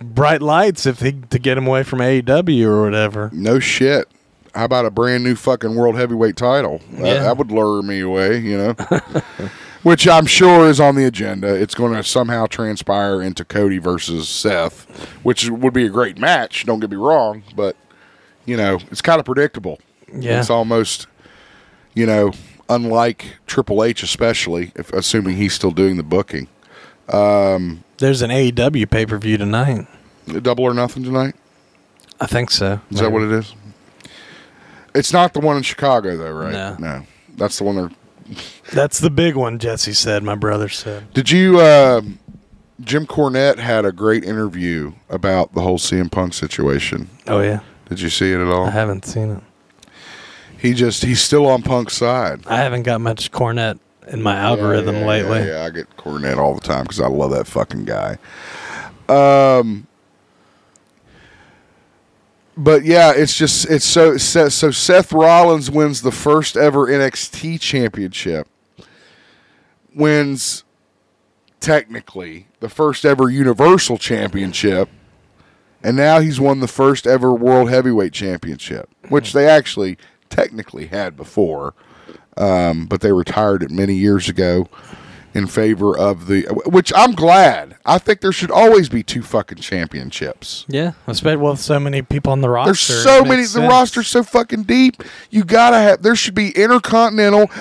bright lights to get him away from AEW or whatever. No shit. How about a brand new fucking world heavyweight title? Yeah. That would lure me away, you know. Which I'm sure is on the agenda. It's going to somehow transpire into Cody versus Seth, which would be a great match. Don't get me wrong, but you know it's kind of predictable. Yeah, it's almost, you know, unlike Triple H, especially assuming he's still doing the booking. There's an AEW pay-per-view tonight. Double or Nothing tonight? I think so. Is that what it is? It's not the one in Chicago, though, right? No. That's the one That's the big one, Jesse said, my brother said. Did you, Jim Cornette had a great interview about the whole CM Punk situation. Oh, yeah? Did you see it at all? I haven't seen it. He's still on Punk's side. I haven't got much Cornette in my algorithm lately. Yeah, I get Cornette all the time because I love that fucking guy. But yeah, it's so Seth Rollins wins the first ever NXT championship. Wins technically the first ever Universal Championship. And now he's won the first ever World Heavyweight Championship, which they actually technically had before. But they retired it many years ago in favor of which I'm glad. I think there should always be 2 fucking championships. Yeah, especially with so many people on the roster. There's so many. The roster's so fucking deep. You gotta have. There should be Intercontinental.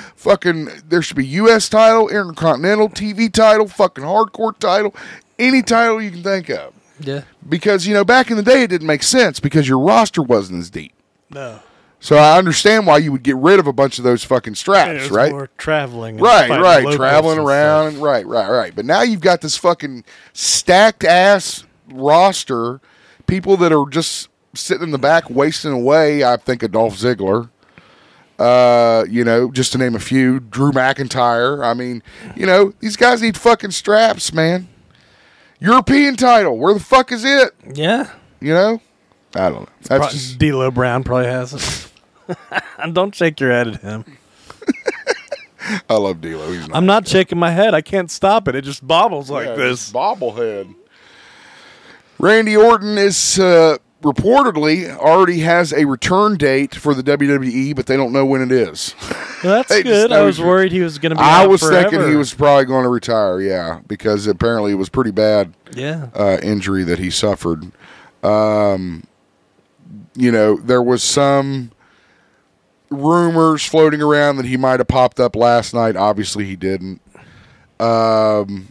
There should be U.S. title, Intercontinental TV title, fucking hardcore title, any title you can think of. Yeah. Because back in the day it didn't make sense because your roster wasn't as deep. No. So I understand why you would get rid of a bunch of those fucking straps, right? More traveling. Right, traveling around, and right. But now you've got this fucking stacked ass roster, people that are just sitting in the back wasting away. I think of Dolph Ziggler, just to name a few. Drew McIntyre. I mean, these guys need fucking straps, man. European title, where the fuck is it? Yeah. I don't know. That's just D'Lo Brown probably has it. And don't shake your head at him. I love D'Lo. I'm not shaking my head. I can't stop it. It just bobbles like this. Bobblehead. Randy Orton is reportedly already has a return date for the WWE, but they don't know when it is. Well, that's good. I was worried he was going to be I out was forever. thinking he was probably going to retire, yeah, because apparently it was pretty bad injury that he suffered. There was some rumors floating around that he might have popped up last night. Obviously, he didn't. Orton,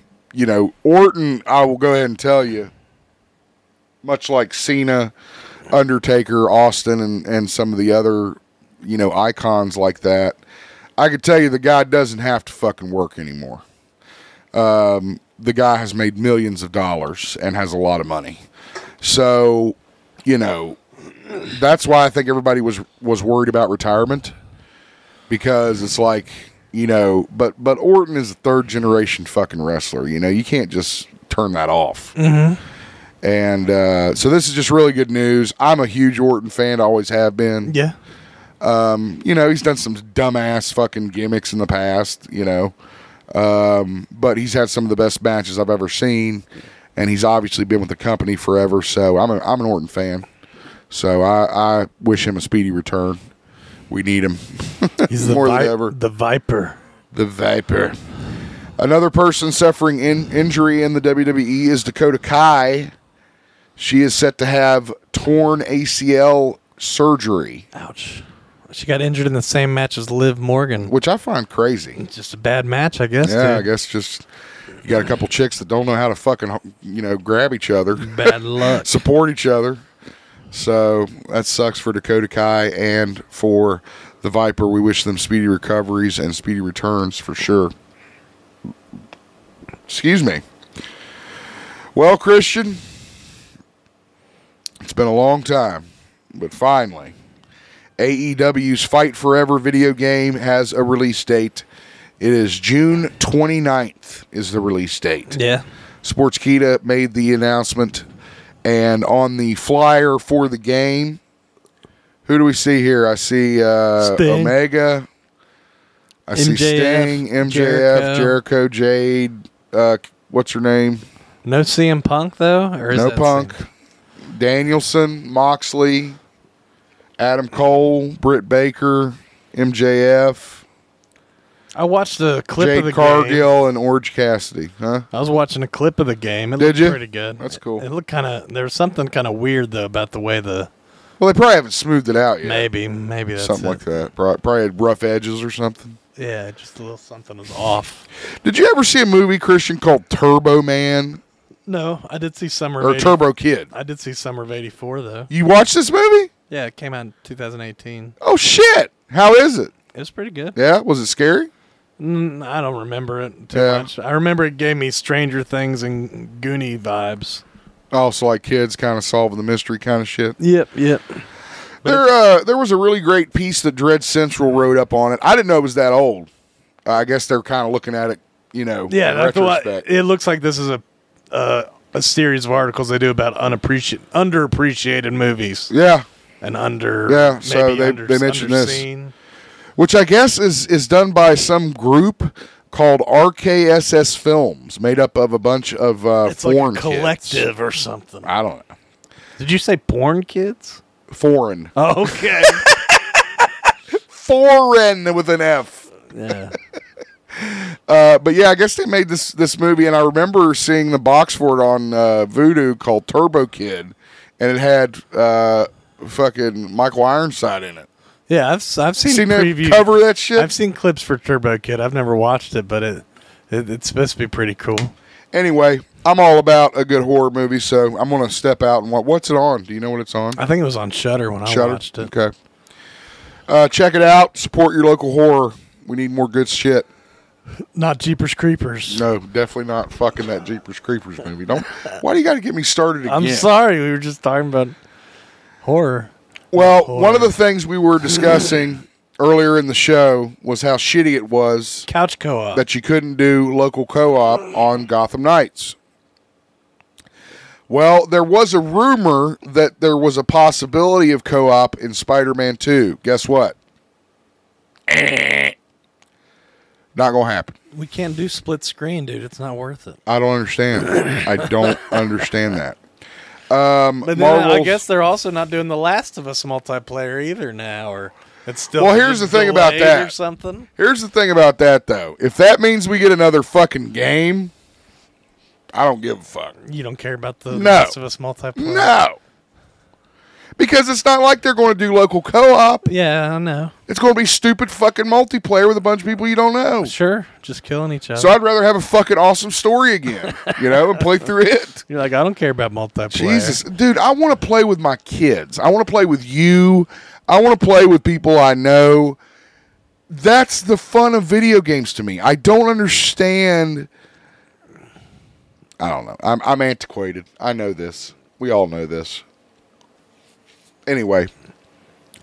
I will go ahead and tell you, much like Cena, Undertaker, Austin, and some of the other, icons like that, I could tell you the guy doesn't have to fucking work anymore. The guy has made millions of dollars and has a lot of money. So, that's why I think everybody was worried about retirement, because it's like, but Orton is a 3rd generation fucking wrestler. You can't just turn that off. Mm-hmm. And so this is just really good news. I'm a huge Orton fan, always have been. Yeah. He's done some dumbass fucking gimmicks in the past, but he's had some of the best matches I've ever seen, and he's obviously been with the company forever. So I'm an Orton fan. So I wish him a speedy return. We need him. He's more than ever. The Viper. The Viper. Another person suffering injury in the WWE is Dakota Kai. She is set to have torn ACL surgery. Ouch. She got injured in the same match as Liv Morgan. Which I find crazy. It's just a bad match, I guess. Yeah, dude. I guess just you got a couple chicks that don't know how to fucking, grab each other. Bad luck. Support each other. So that sucks for Dakota Kai and for the Viper. We wish them speedy recoveries and speedy returns for sure. Excuse me. Well, Christian, it's been a long time, but finally, AEW's Fight Forever video game has a release date. It is June 29th is the release date. Yeah. Sportskeeda made the announcement. And on the flyer for the game, who do we see here? I see Omega. I see Sting, MJF, Jericho, Jade. What's her name? No CM Punk, though? Or is no that Punk. Danielson, Moxley, Adam Cole, Britt Baker, MJF. I watched a clip Jade of the Cargill game. and Orange Cassidy, huh? I was watching a clip of the game. It Did looked you? pretty good. That's cool. It looked kind of. There was something kind of weird though about the way the. Well, they probably haven't smoothed it out yet. Maybe that's something like that. Probably had rough edges or something. Yeah, just a little something was off. Did you ever see a movie, Christian, called Turbo Man? No, I did see Summer or of Turbo Kid. I did see Summer of '84 though. You watched this movie? Yeah, it came out in 2018. Oh shit! How is it? It was pretty good. Yeah, was it scary? I don't remember it too much. I remember it gave me Stranger Things and Goonie vibes. Oh, so like kids kind of solving the mystery kind of shit. Yep. There was a really great piece that Dread Central wrote up on it. I didn't know it was that old. I guess they're kind of looking at it, Yeah, in retrospect. it looks like this is a series of articles they do about underappreciated movies. Yeah, an under. Yeah, so they mentioned this, which I guess is done by some group called RKSS Films, made up of a bunch of it's foreign like a collective kids. or something. I don't know. Did you say porn kids? Foreign. Oh, okay. Foreign with an F. Yeah. But yeah, I guess they made this movie, and I remember seeing the box for it on Vudu called Turbo Kid, and it had fucking Michael Ironside in it. Yeah, I've seen previews. Cover that shit. I've seen clips for Turbo Kid. I've never watched it, but it's supposed to be pretty cool. Anyway, I'm all about a good horror movie, so I'm going to step out and what's it on? Do you know what it's on? I think it was on Shudder when I watched it. Okay. Check it out. Support your local horror. We need more good shit. Not Jeepers Creepers. No, definitely not fucking that Jeepers Creepers movie. Why do you got to get me started again? I'm sorry. We were just talking about horror. Well, one of the things we were discussing earlier in the show was how shitty it was. Couch co-op. That you couldn't do local co-op on Gotham Knights. Well, there was a rumor that there was a possibility of co-op in Spider-Man 2. Guess what? Not going to happen. We can't do split screen, dude. It's not worth it. I don't understand. I don't understand that. But then I guess they're also not doing The Last of Us multiplayer either now, or it's still. Well, here's the thing about that. Or something. Here's the thing about that, though. If that means we get another fucking game, I don't give a fuck. You don't care about the Last of Us multiplayer? No. Because it's not like they're going to do local co-op. Yeah, I know. It's going to be stupid fucking multiplayer with a bunch of people you don't know. Sure, just killing each other. So I'd rather have a fucking awesome story again, and play through it. You're like, I don't care about multiplayer. Jesus. Dude, I want to play with my kids. I want to play with you. I want to play with people I know. That's the fun of video games to me. I don't understand. I don't know. I'm antiquated. I know this. We all know this. Anyway.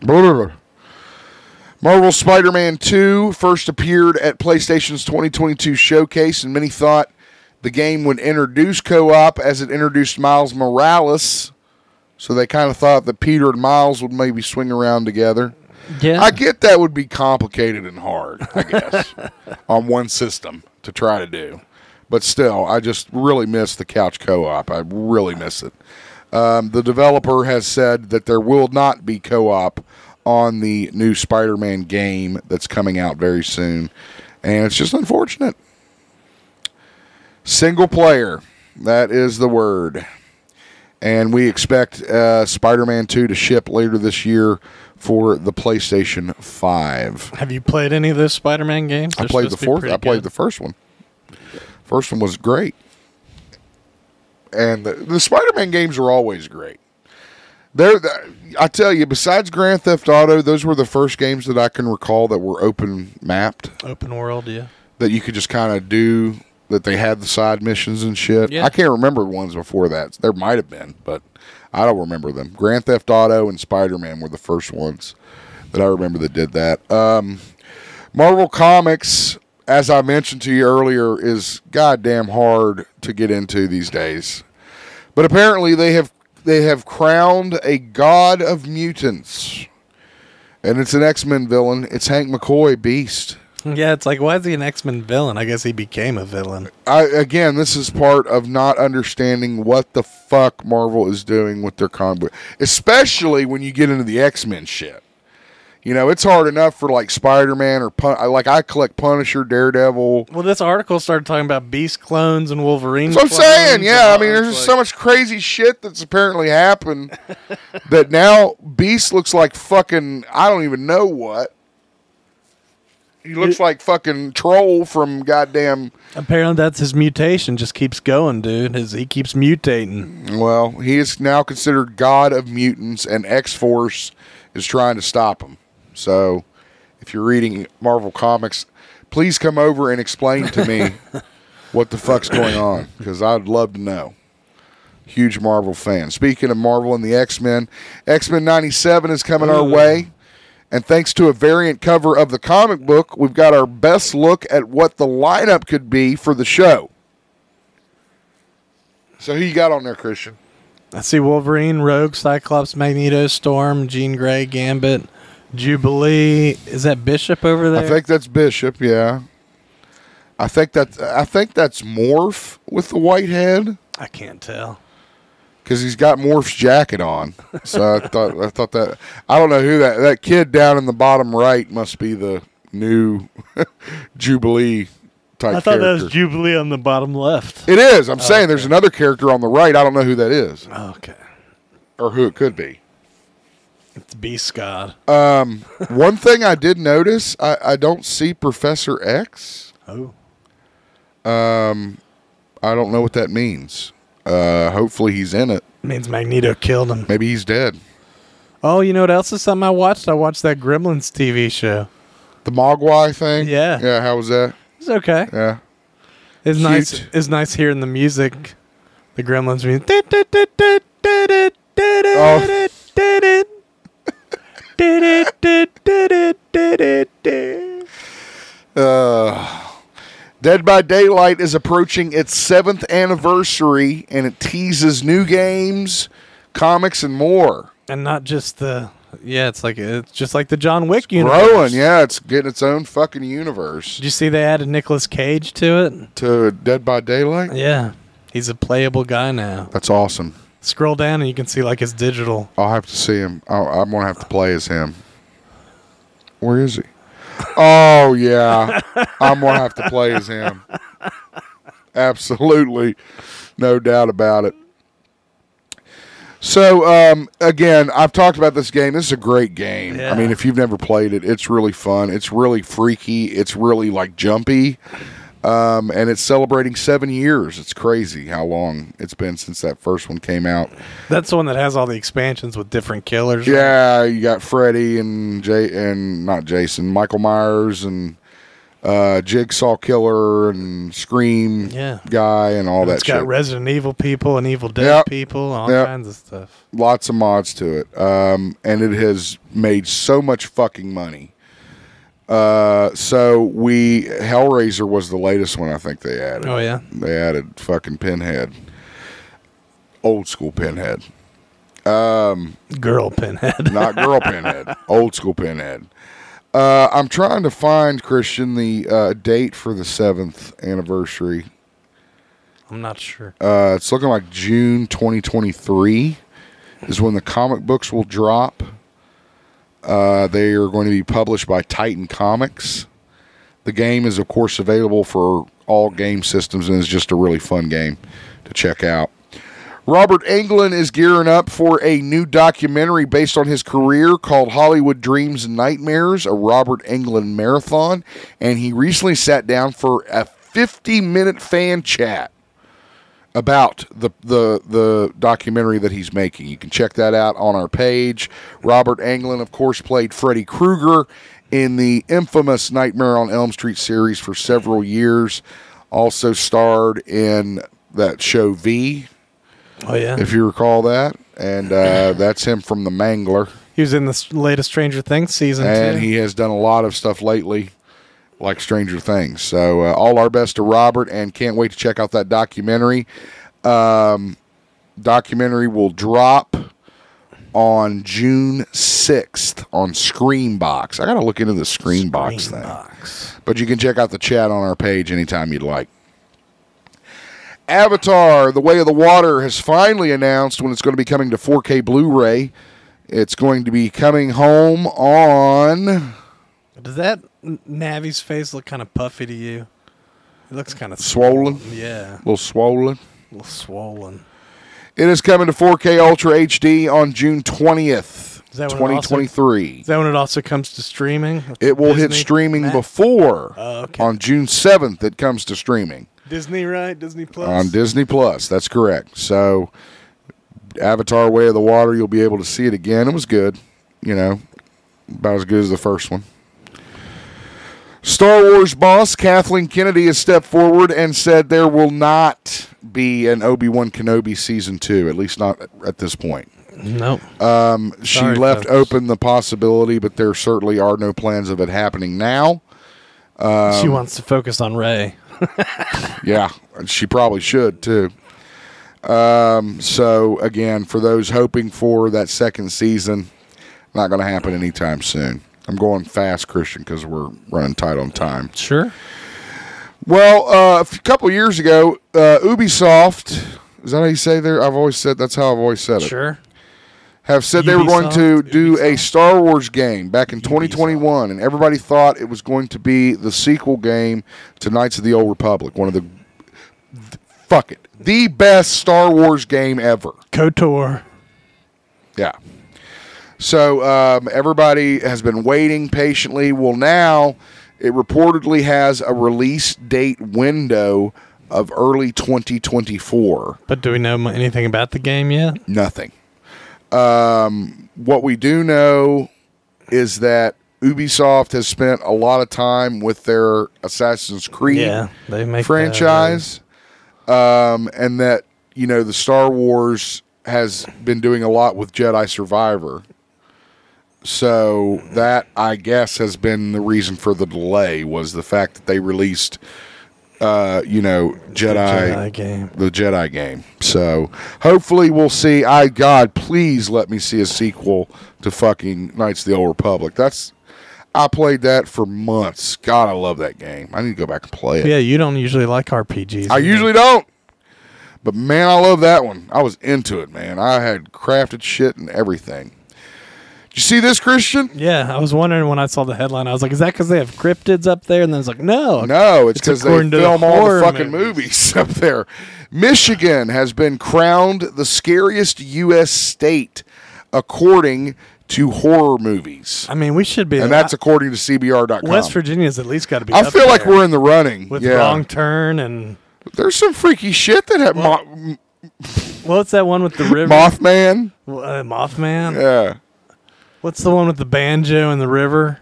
Marvel Spider-Man 2 first appeared at PlayStation's 2022 showcase, and many thought the game would introduce co-op as it introduced Miles Morales. So they kind of thought that Peter and Miles would maybe swing around together. Yeah. I get that would be complicated and hard, I guess, on one system to try to do. But still, I just really miss the couch co-op. I really miss it. The developer has said that there will not be co-op on the new Spider-Man game that's coming out very soon. And it's just unfortunate. Single player. That is the word. And we expect Spider-Man 2 to ship later this year for the PlayStation 5. Have you played any of those Spider-Man games? I played the first one. First one was great. And the Spider-Man games are always great. I tell you, besides Grand Theft Auto, those were the first games that I can recall that were open mapped. Open world, yeah. That you could just kind of do, that they had the side missions and shit. Yeah. I can't remember ones before that. There might have been, but I don't remember them. Grand Theft Auto and Spider-Man were the first ones that I remember that did that. Marvel Comics, as I mentioned to you earlier, is goddamn hard to get into these days. But apparently they have crowned a god of mutants. And it's an X-Men villain. It's Hank McCoy, Beast. Yeah, it's like, why is he an X-Men villain? I guess he became a villain. Again, this is part of not understanding what the fuck Marvel is doing with their comic book. Especially when you get into the X-Men shit. It's hard enough for like Spider-Man or I collect Punisher, Daredevil. Well, this article started talking about Beast clones and Wolverine. That's what I'm saying. Yeah, there's just so much crazy shit that's apparently happened that now Beast looks like fucking I don't even know what. He looks like fucking Troll from goddamn. Apparently, that's his mutation. Just keeps going, dude. He keeps mutating. Well, he is now considered god of mutants, and X-Force is trying to stop him. So, if you're reading Marvel Comics, please come over and explain to me what the fuck's going on, because I'd love to know. Huge Marvel fan. Speaking of Marvel and the X-Men, X-Men 97 is coming our way. And thanks to a variant cover of the comic book, we've got our best look at what the lineup could be for the show. So who you got on there, Christian? I see Wolverine, Rogue, Cyclops, Magneto, Storm, Jean Grey, Gambit, Jubilee. Is that Bishop over there? I think that's Bishop, yeah. I think that's Morph with the white head. I can't tell. Because he's got Morph's jacket on. So I thought that, I don't know who that kid down in the bottom right must be the new Jubilee type I thought character. that was Jubilee on the bottom left. It is. I'm saying there's another character on the right. I don't know who that is. Okay. Or who it could be. It's Beast God. One thing I did notice, I don't see Professor X. Oh. I don't know what that means. Hopefully he's in it. Means Magneto killed him. Maybe he's dead. Oh, you know what else is something I watched? I watched that Gremlins TV show. The Mogwai thing? Yeah. Yeah, how was that? It's okay. Yeah. It's Cute. nice. It's nice hearing the music. The Gremlins music. Dead by Daylight is approaching its 7th anniversary, and it teases new games, comics, and more. And not just it's just like the John Wick universe. Growing, yeah, it's getting its own fucking universe. Did you see they added Nicolas Cage to it? To Dead by Daylight? Yeah. He's a playable guy now. That's awesome. Scroll down and you can see like his digital. I'll have to see him. I'm going to have to play as him. Where is he? Oh, yeah. I'm going to have to play as him. Absolutely. No doubt about it. So, again, I've talked about this game. This is a great game. Yeah. I mean, if you've never played it, it's really fun. It's really freaky. It's really, like, jumpy. And it's celebrating 7 years. It's crazy how long it's been since that first one came out. That's the one that has all the expansions with different killers. Yeah, you got Freddy and not Jason, Michael Myers and Jigsaw Killer and Scream guy and all that shit. It's got Resident Evil people and Evil Dead people, all kinds of stuff. Lots of mods to it. And it has made so much fucking money. Hellraiser was the latest one I think they added. Oh, yeah? They added fucking Pinhead. Old school Pinhead. Girl Pinhead. Not girl Pinhead. Old school Pinhead. I'm trying to find, Christian, the date for the 7th anniversary. I'm not sure. It's looking like June 2023 is when the comic books will drop. They are going to be published by Titan Comics. The game is, of course, available for all game systems and is just a really fun game to check out. Robert Englund is gearing up for a new documentary based on his career called Hollywood Dreams and Nightmares, a Robert Englund marathon, and he recently sat down for a 50-minute fan chat about the documentary that he's making. You can check that out on our page. Robert Englund, of course, played Freddy Krueger in the infamous Nightmare on Elm Street series for several years. Also starred in that show V. Oh, yeah? If you recall that. And that's him from The Mangler. He was in the latest Stranger Things season, and too. he has done a lot of stuff lately, like Stranger Things. So all our best to Robert, and can't wait to check out that documentary. Documentary will drop on June 6th on Screenbox. I got to look into the Screenbox thing. But you can check out the chat on our page anytime you'd like. Avatar, The Way of the Water, has finally announced when it's going to be coming to 4K Blu-ray. It's going to be coming home on... Does that Navi's face look kind of puffy to you? It looks kind of... Swollen? Yeah. A little swollen? A little swollen. It is coming to 4K Ultra HD on June 20th, 2023. Is that when it also comes to streaming? It will hit streaming before. On June 7th, it comes to streaming. Disney, right? Disney Plus? On Disney Plus, that's correct. So, Avatar Way of the Water, you'll be able to see it again. It was good. You know, about as good as the first one. Star Wars boss Kathleen Kennedy has stepped forward and said there will not be an Obi-Wan Kenobi Season 2, at least not at this point. Nope. She left open the possibility, but there certainly are no plans of it happening now. She wants to focus on Rey. Yeah, she probably should, too. So, again, for those hoping for that second season, not going to happen anytime soon. I'm going fast, Christian, because we're running tight on time. Sure. Well, a couple years ago, Ubisoft, is that how you say there? That's how I've always said it. Sure. Have said they were going to do a Star Wars game back in 2021, and everybody thought it was going to be the sequel game to Knights of the Old Republic, one of the best Star Wars game ever. KOTOR. Yeah. So everybody has been waiting patiently. Well, now it reportedly has a release date window of early 2024. But do we know anything about the game yet? Nothing. What we do know is that Ubisoft has spent a lot of time with their Assassin's Creed franchise, and that, you know, the Star Wars has been doing a lot with Jedi Survivor. So that, I guess, has been the reason for the delay, was the fact that they released the Jedi game. So hopefully we'll see. God, please let me see a sequel to fucking Knights of the Old Republic. I played that for months. God, I love that game. I need to go back and play it. Yeah, you don't usually like RPGs. I usually don't. But man, I love that one. I was into it, man. I had crafted shit and everything. Did you see this, Christian? Yeah, I was wondering when I saw the headline. I was like, is that because they have cryptids up there? And then it's like, no. No, it's because they film all the fucking movies up there. Michigan has been crowned the scariest U.S. state according to horror movies. I mean, we should be. And that's according to CBR.com. West Virginia's at least got to be I feel like we're in the running. With Wrong Turn and... There's some freaky shit that have... What's that one with the river? Mothman? Mothman? Yeah. What's the one with the banjo and the river?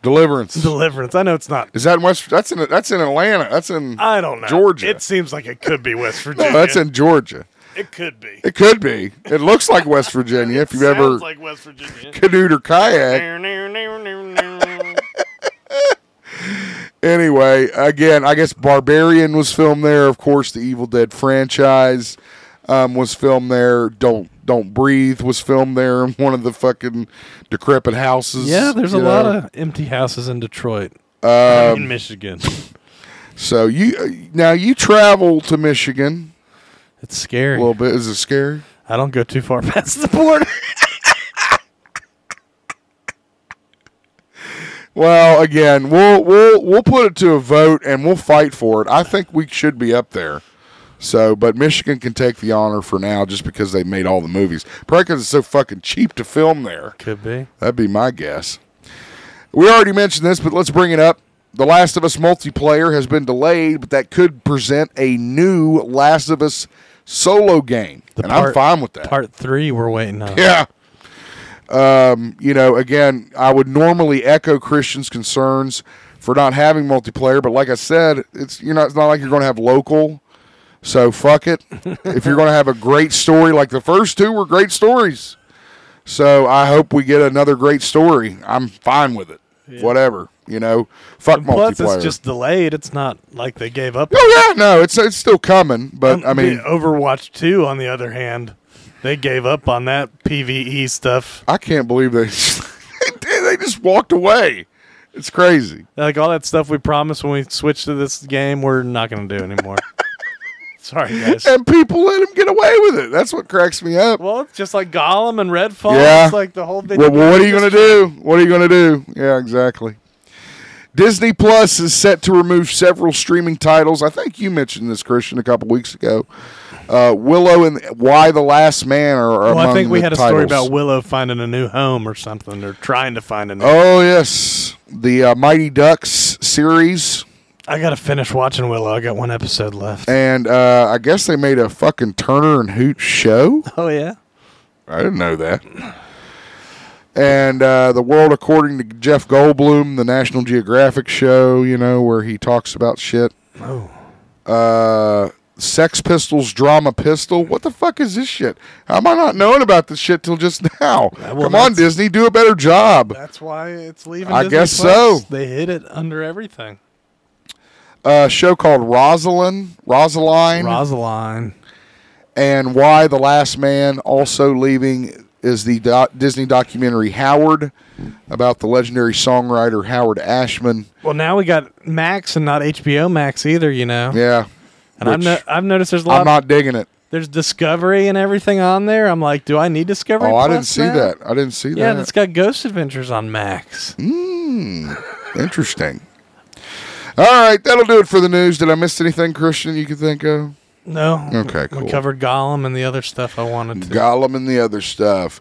Deliverance. I know it's not. Is that in West? That's in Atlanta. That's in. I don't know. Georgia. It seems like it could be West Virginia. No, that's in Georgia. It could be. It could be. It looks like West Virginia if you've ever like West Virginia. Canoed or kayak. Anyway, again, I guess Barbarian was filmed there. Of course, the Evil Dead franchise was filmed there. Don't Breathe was filmed there in one of the fucking decrepit houses. Yeah, there's a lot of empty houses in Detroit. In Michigan. So you travel to Michigan. It's scary. A little bit. Is it scary? I don't go too far past the border. Well, again, we'll put it to a vote and we'll fight for it. I think we should be up there. So, but Michigan can take the honor for now just because they made all the movies. Probably because it's so fucking cheap to film there. Could be. That'd be my guess. We already mentioned this, but let's bring it up. The Last of Us multiplayer has been delayed, but that could present a new Last of Us solo game. I'm fine with that. Part 3 we're waiting on. Yeah. Again, I would normally echo Christian's concerns for not having multiplayer, but like I said, it's not like you're going to have local. So fuck it. If you're going to have a great story, like the first two were great stories. So I hope we get another great story. I'm fine with it. Yeah. Whatever, fuck multiplayer. Plus, it's just delayed. It's not like they gave up. Oh yeah, no, it's still coming. But I mean, Overwatch 2, on the other hand, they gave up on that PvE stuff. I can't believe they just walked away. It's crazy. Like all that stuff we promised when we switched to this game, we're not going to do anymore. Sorry, guys. And people let him get away with it. That's what cracks me up. Well, it's just like Gollum and Redfall. Yeah. It's like the whole video. Well, what are you going to do? What are you going to do? Yeah, exactly. Disney Plus is set to remove several streaming titles. I think you mentioned this, Christian, a couple weeks ago. Willow and Why the Last Man are among the titles. I think we had a story about Willow finding a new home or something. They're trying to find a new home. Yes. The Mighty Ducks series. I got to finish watching Willow. I got one episode left. And I guess they made a fucking Turner and Hooch show. Oh, yeah? I didn't know that. And The World According to Jeff Goldblum, the National Geographic show, where he talks about shit. Oh. Sex Pistols Drama Pistol. What the fuck is this shit? How am I not knowing about this shit till just now? Come on, Disney, do a better job. That's why it's leaving I Disney guess Plus. So. They hid it under everything. A show called Rosaline. And Why the Last Man. Also leaving is the Disney documentary Howard, about the legendary songwriter Howard Ashman. Well, now we got Max and not HBO Max either, you know. Yeah. And I've noticed there's a lot. I'm not digging it. There's Discovery and everything on there. I'm like, do I need Discovery? Oh, Plus I didn't see now? that. I didn't see that. Yeah, it's got Ghost Adventures on Max. Interesting. All right, that'll do it for the news. Did I miss anything, Christian, you could think of? No. Okay, cool. We covered Gollum and the other stuff I wanted to. Gollum and the other stuff.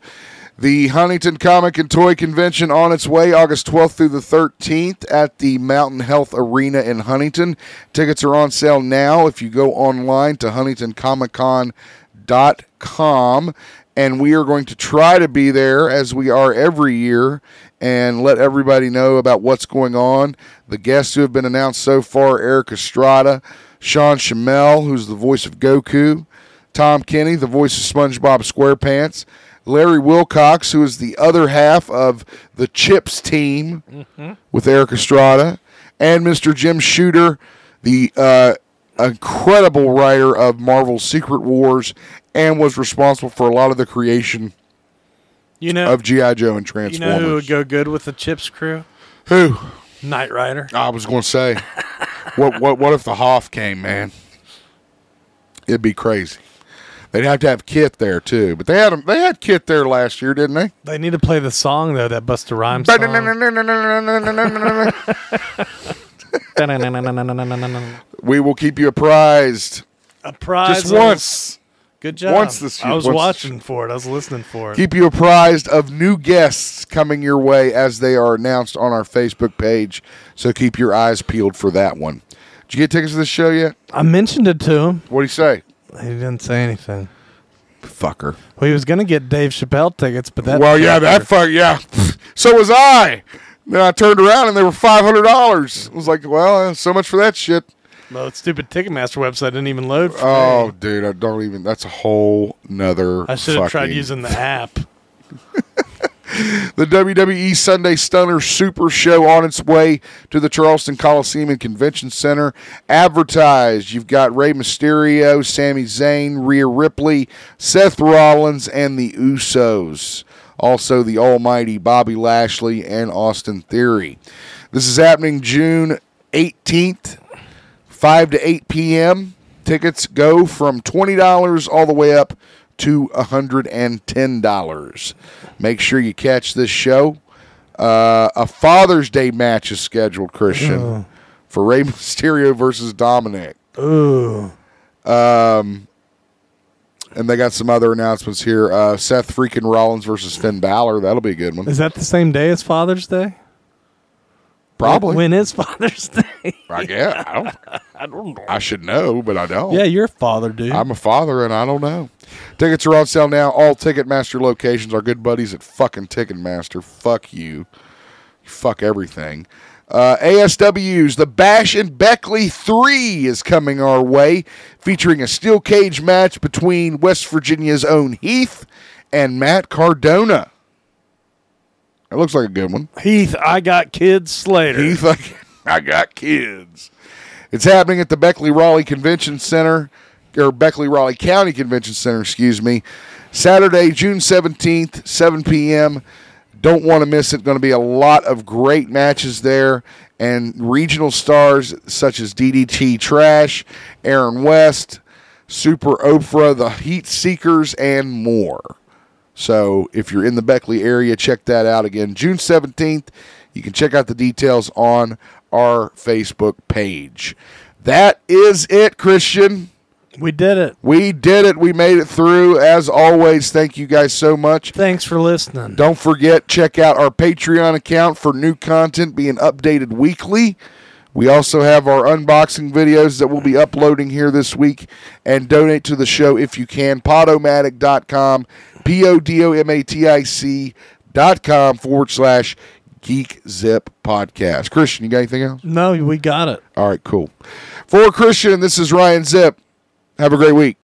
The Huntington Comic and Toy Convention on its way August 12th through the 13th at the Mountain Health Arena in Huntington. Tickets are on sale now if you go online to huntingtoncomiccon.com. And we are going to try to be there, as we are every year, and let everybody know about what's going on. The guests who have been announced so far: Eric Estrada, Sean Shamel, who's the voice of Goku, Tom Kenny, the voice of SpongeBob SquarePants, Larry Wilcox, who is the other half of the Chips team with Eric Estrada, and Mr. Jim Shooter, the incredible writer of Marvel's Secret Wars, and was responsible for a lot of the creation of G.I. Joe and Transformers. You know who would go good with the Chips crew? Who? Knight Rider. I was going to say, what if the Hoff came, man? It'd be crazy. They'd have to have Kit there too, but they had Kit there last year, didn't they? They need to play the song though, that Busta Rhymes song. We will keep you apprised. Just once. Good job. Once this year. I was watching for it. I was listening for it. Keep you apprised of new guests coming your way as they are announced on our Facebook page. So keep your eyes peeled for that one. Did you get tickets to this show yet? I mentioned it to him. What did he say? He didn't say anything. Fucker. Well, he was going to get Dave Chappelle tickets, but that... Well, yeah, that fuck, yeah. So was I. Then I turned around and they were $500. I was like, well, so much for that shit. Well, that stupid Ticketmaster website didn't even load for me. me. Dude, I don't even... That's a whole nother... I should have tried using the app. The WWE Sunday Stunner Super Show on its way to the Charleston Coliseum and Convention Center. Advertised. You've got Rey Mysterio, Sami Zayn, Rhea Ripley, Seth Rollins, and the Usos. Also, the almighty Bobby Lashley and Austin Theory. This is happening June 18th, 5 to 8 p.m. Tickets go from $20 all the way up to $110. Make sure you catch this show. A Father's Day match is scheduled, Christian, for Rey Mysterio versus Dominic. Ooh. And they got some other announcements here. Seth freaking Rollins versus Finn Balor. That'll be a good one. Is that the same day as Father's Day? Probably. When is Father's Day? I guess. I don't know. I should know, but I don't. Yeah, you're a father, dude. I'm a father, and I don't know. Tickets are on sale now. All Ticketmaster locations. Our good buddies at fucking Ticketmaster. Fuck you. Fuck everything. ASW's The Bash and Beckley 3 is coming our way, featuring a steel cage match between West Virginia's own Heath and Matt Cardona. That looks like a good one. Heath, I got kids Slater. Heath, I got kids. It's happening at the Beckley-Raleigh Convention Center, or Beckley-Raleigh County Convention Center, excuse me. Saturday, June 17th, 7 p.m. Don't want to miss it. Going to be a lot of great matches there, and regional stars such as DDT Trash, Aaron West, Super Oprah, the Heat Seekers, and more. So if you're in the Beckley area, check that out again. June 17th. You can check out the details on our Facebook page. That is it, Christian. We did it. We did it. We made it through. As always, thank you guys so much. Thanks for listening. Don't forget, check out our Patreon account for new content being updated weekly. We also have our unboxing videos that we'll be uploading here this week. And donate to the show if you can. Podomatic.com, PODOMATIC.com/GeekZip Podcast. Christian, you got anything else? No, we got it. All right, cool. For Christian, this is Ryan Zip. Have a great week.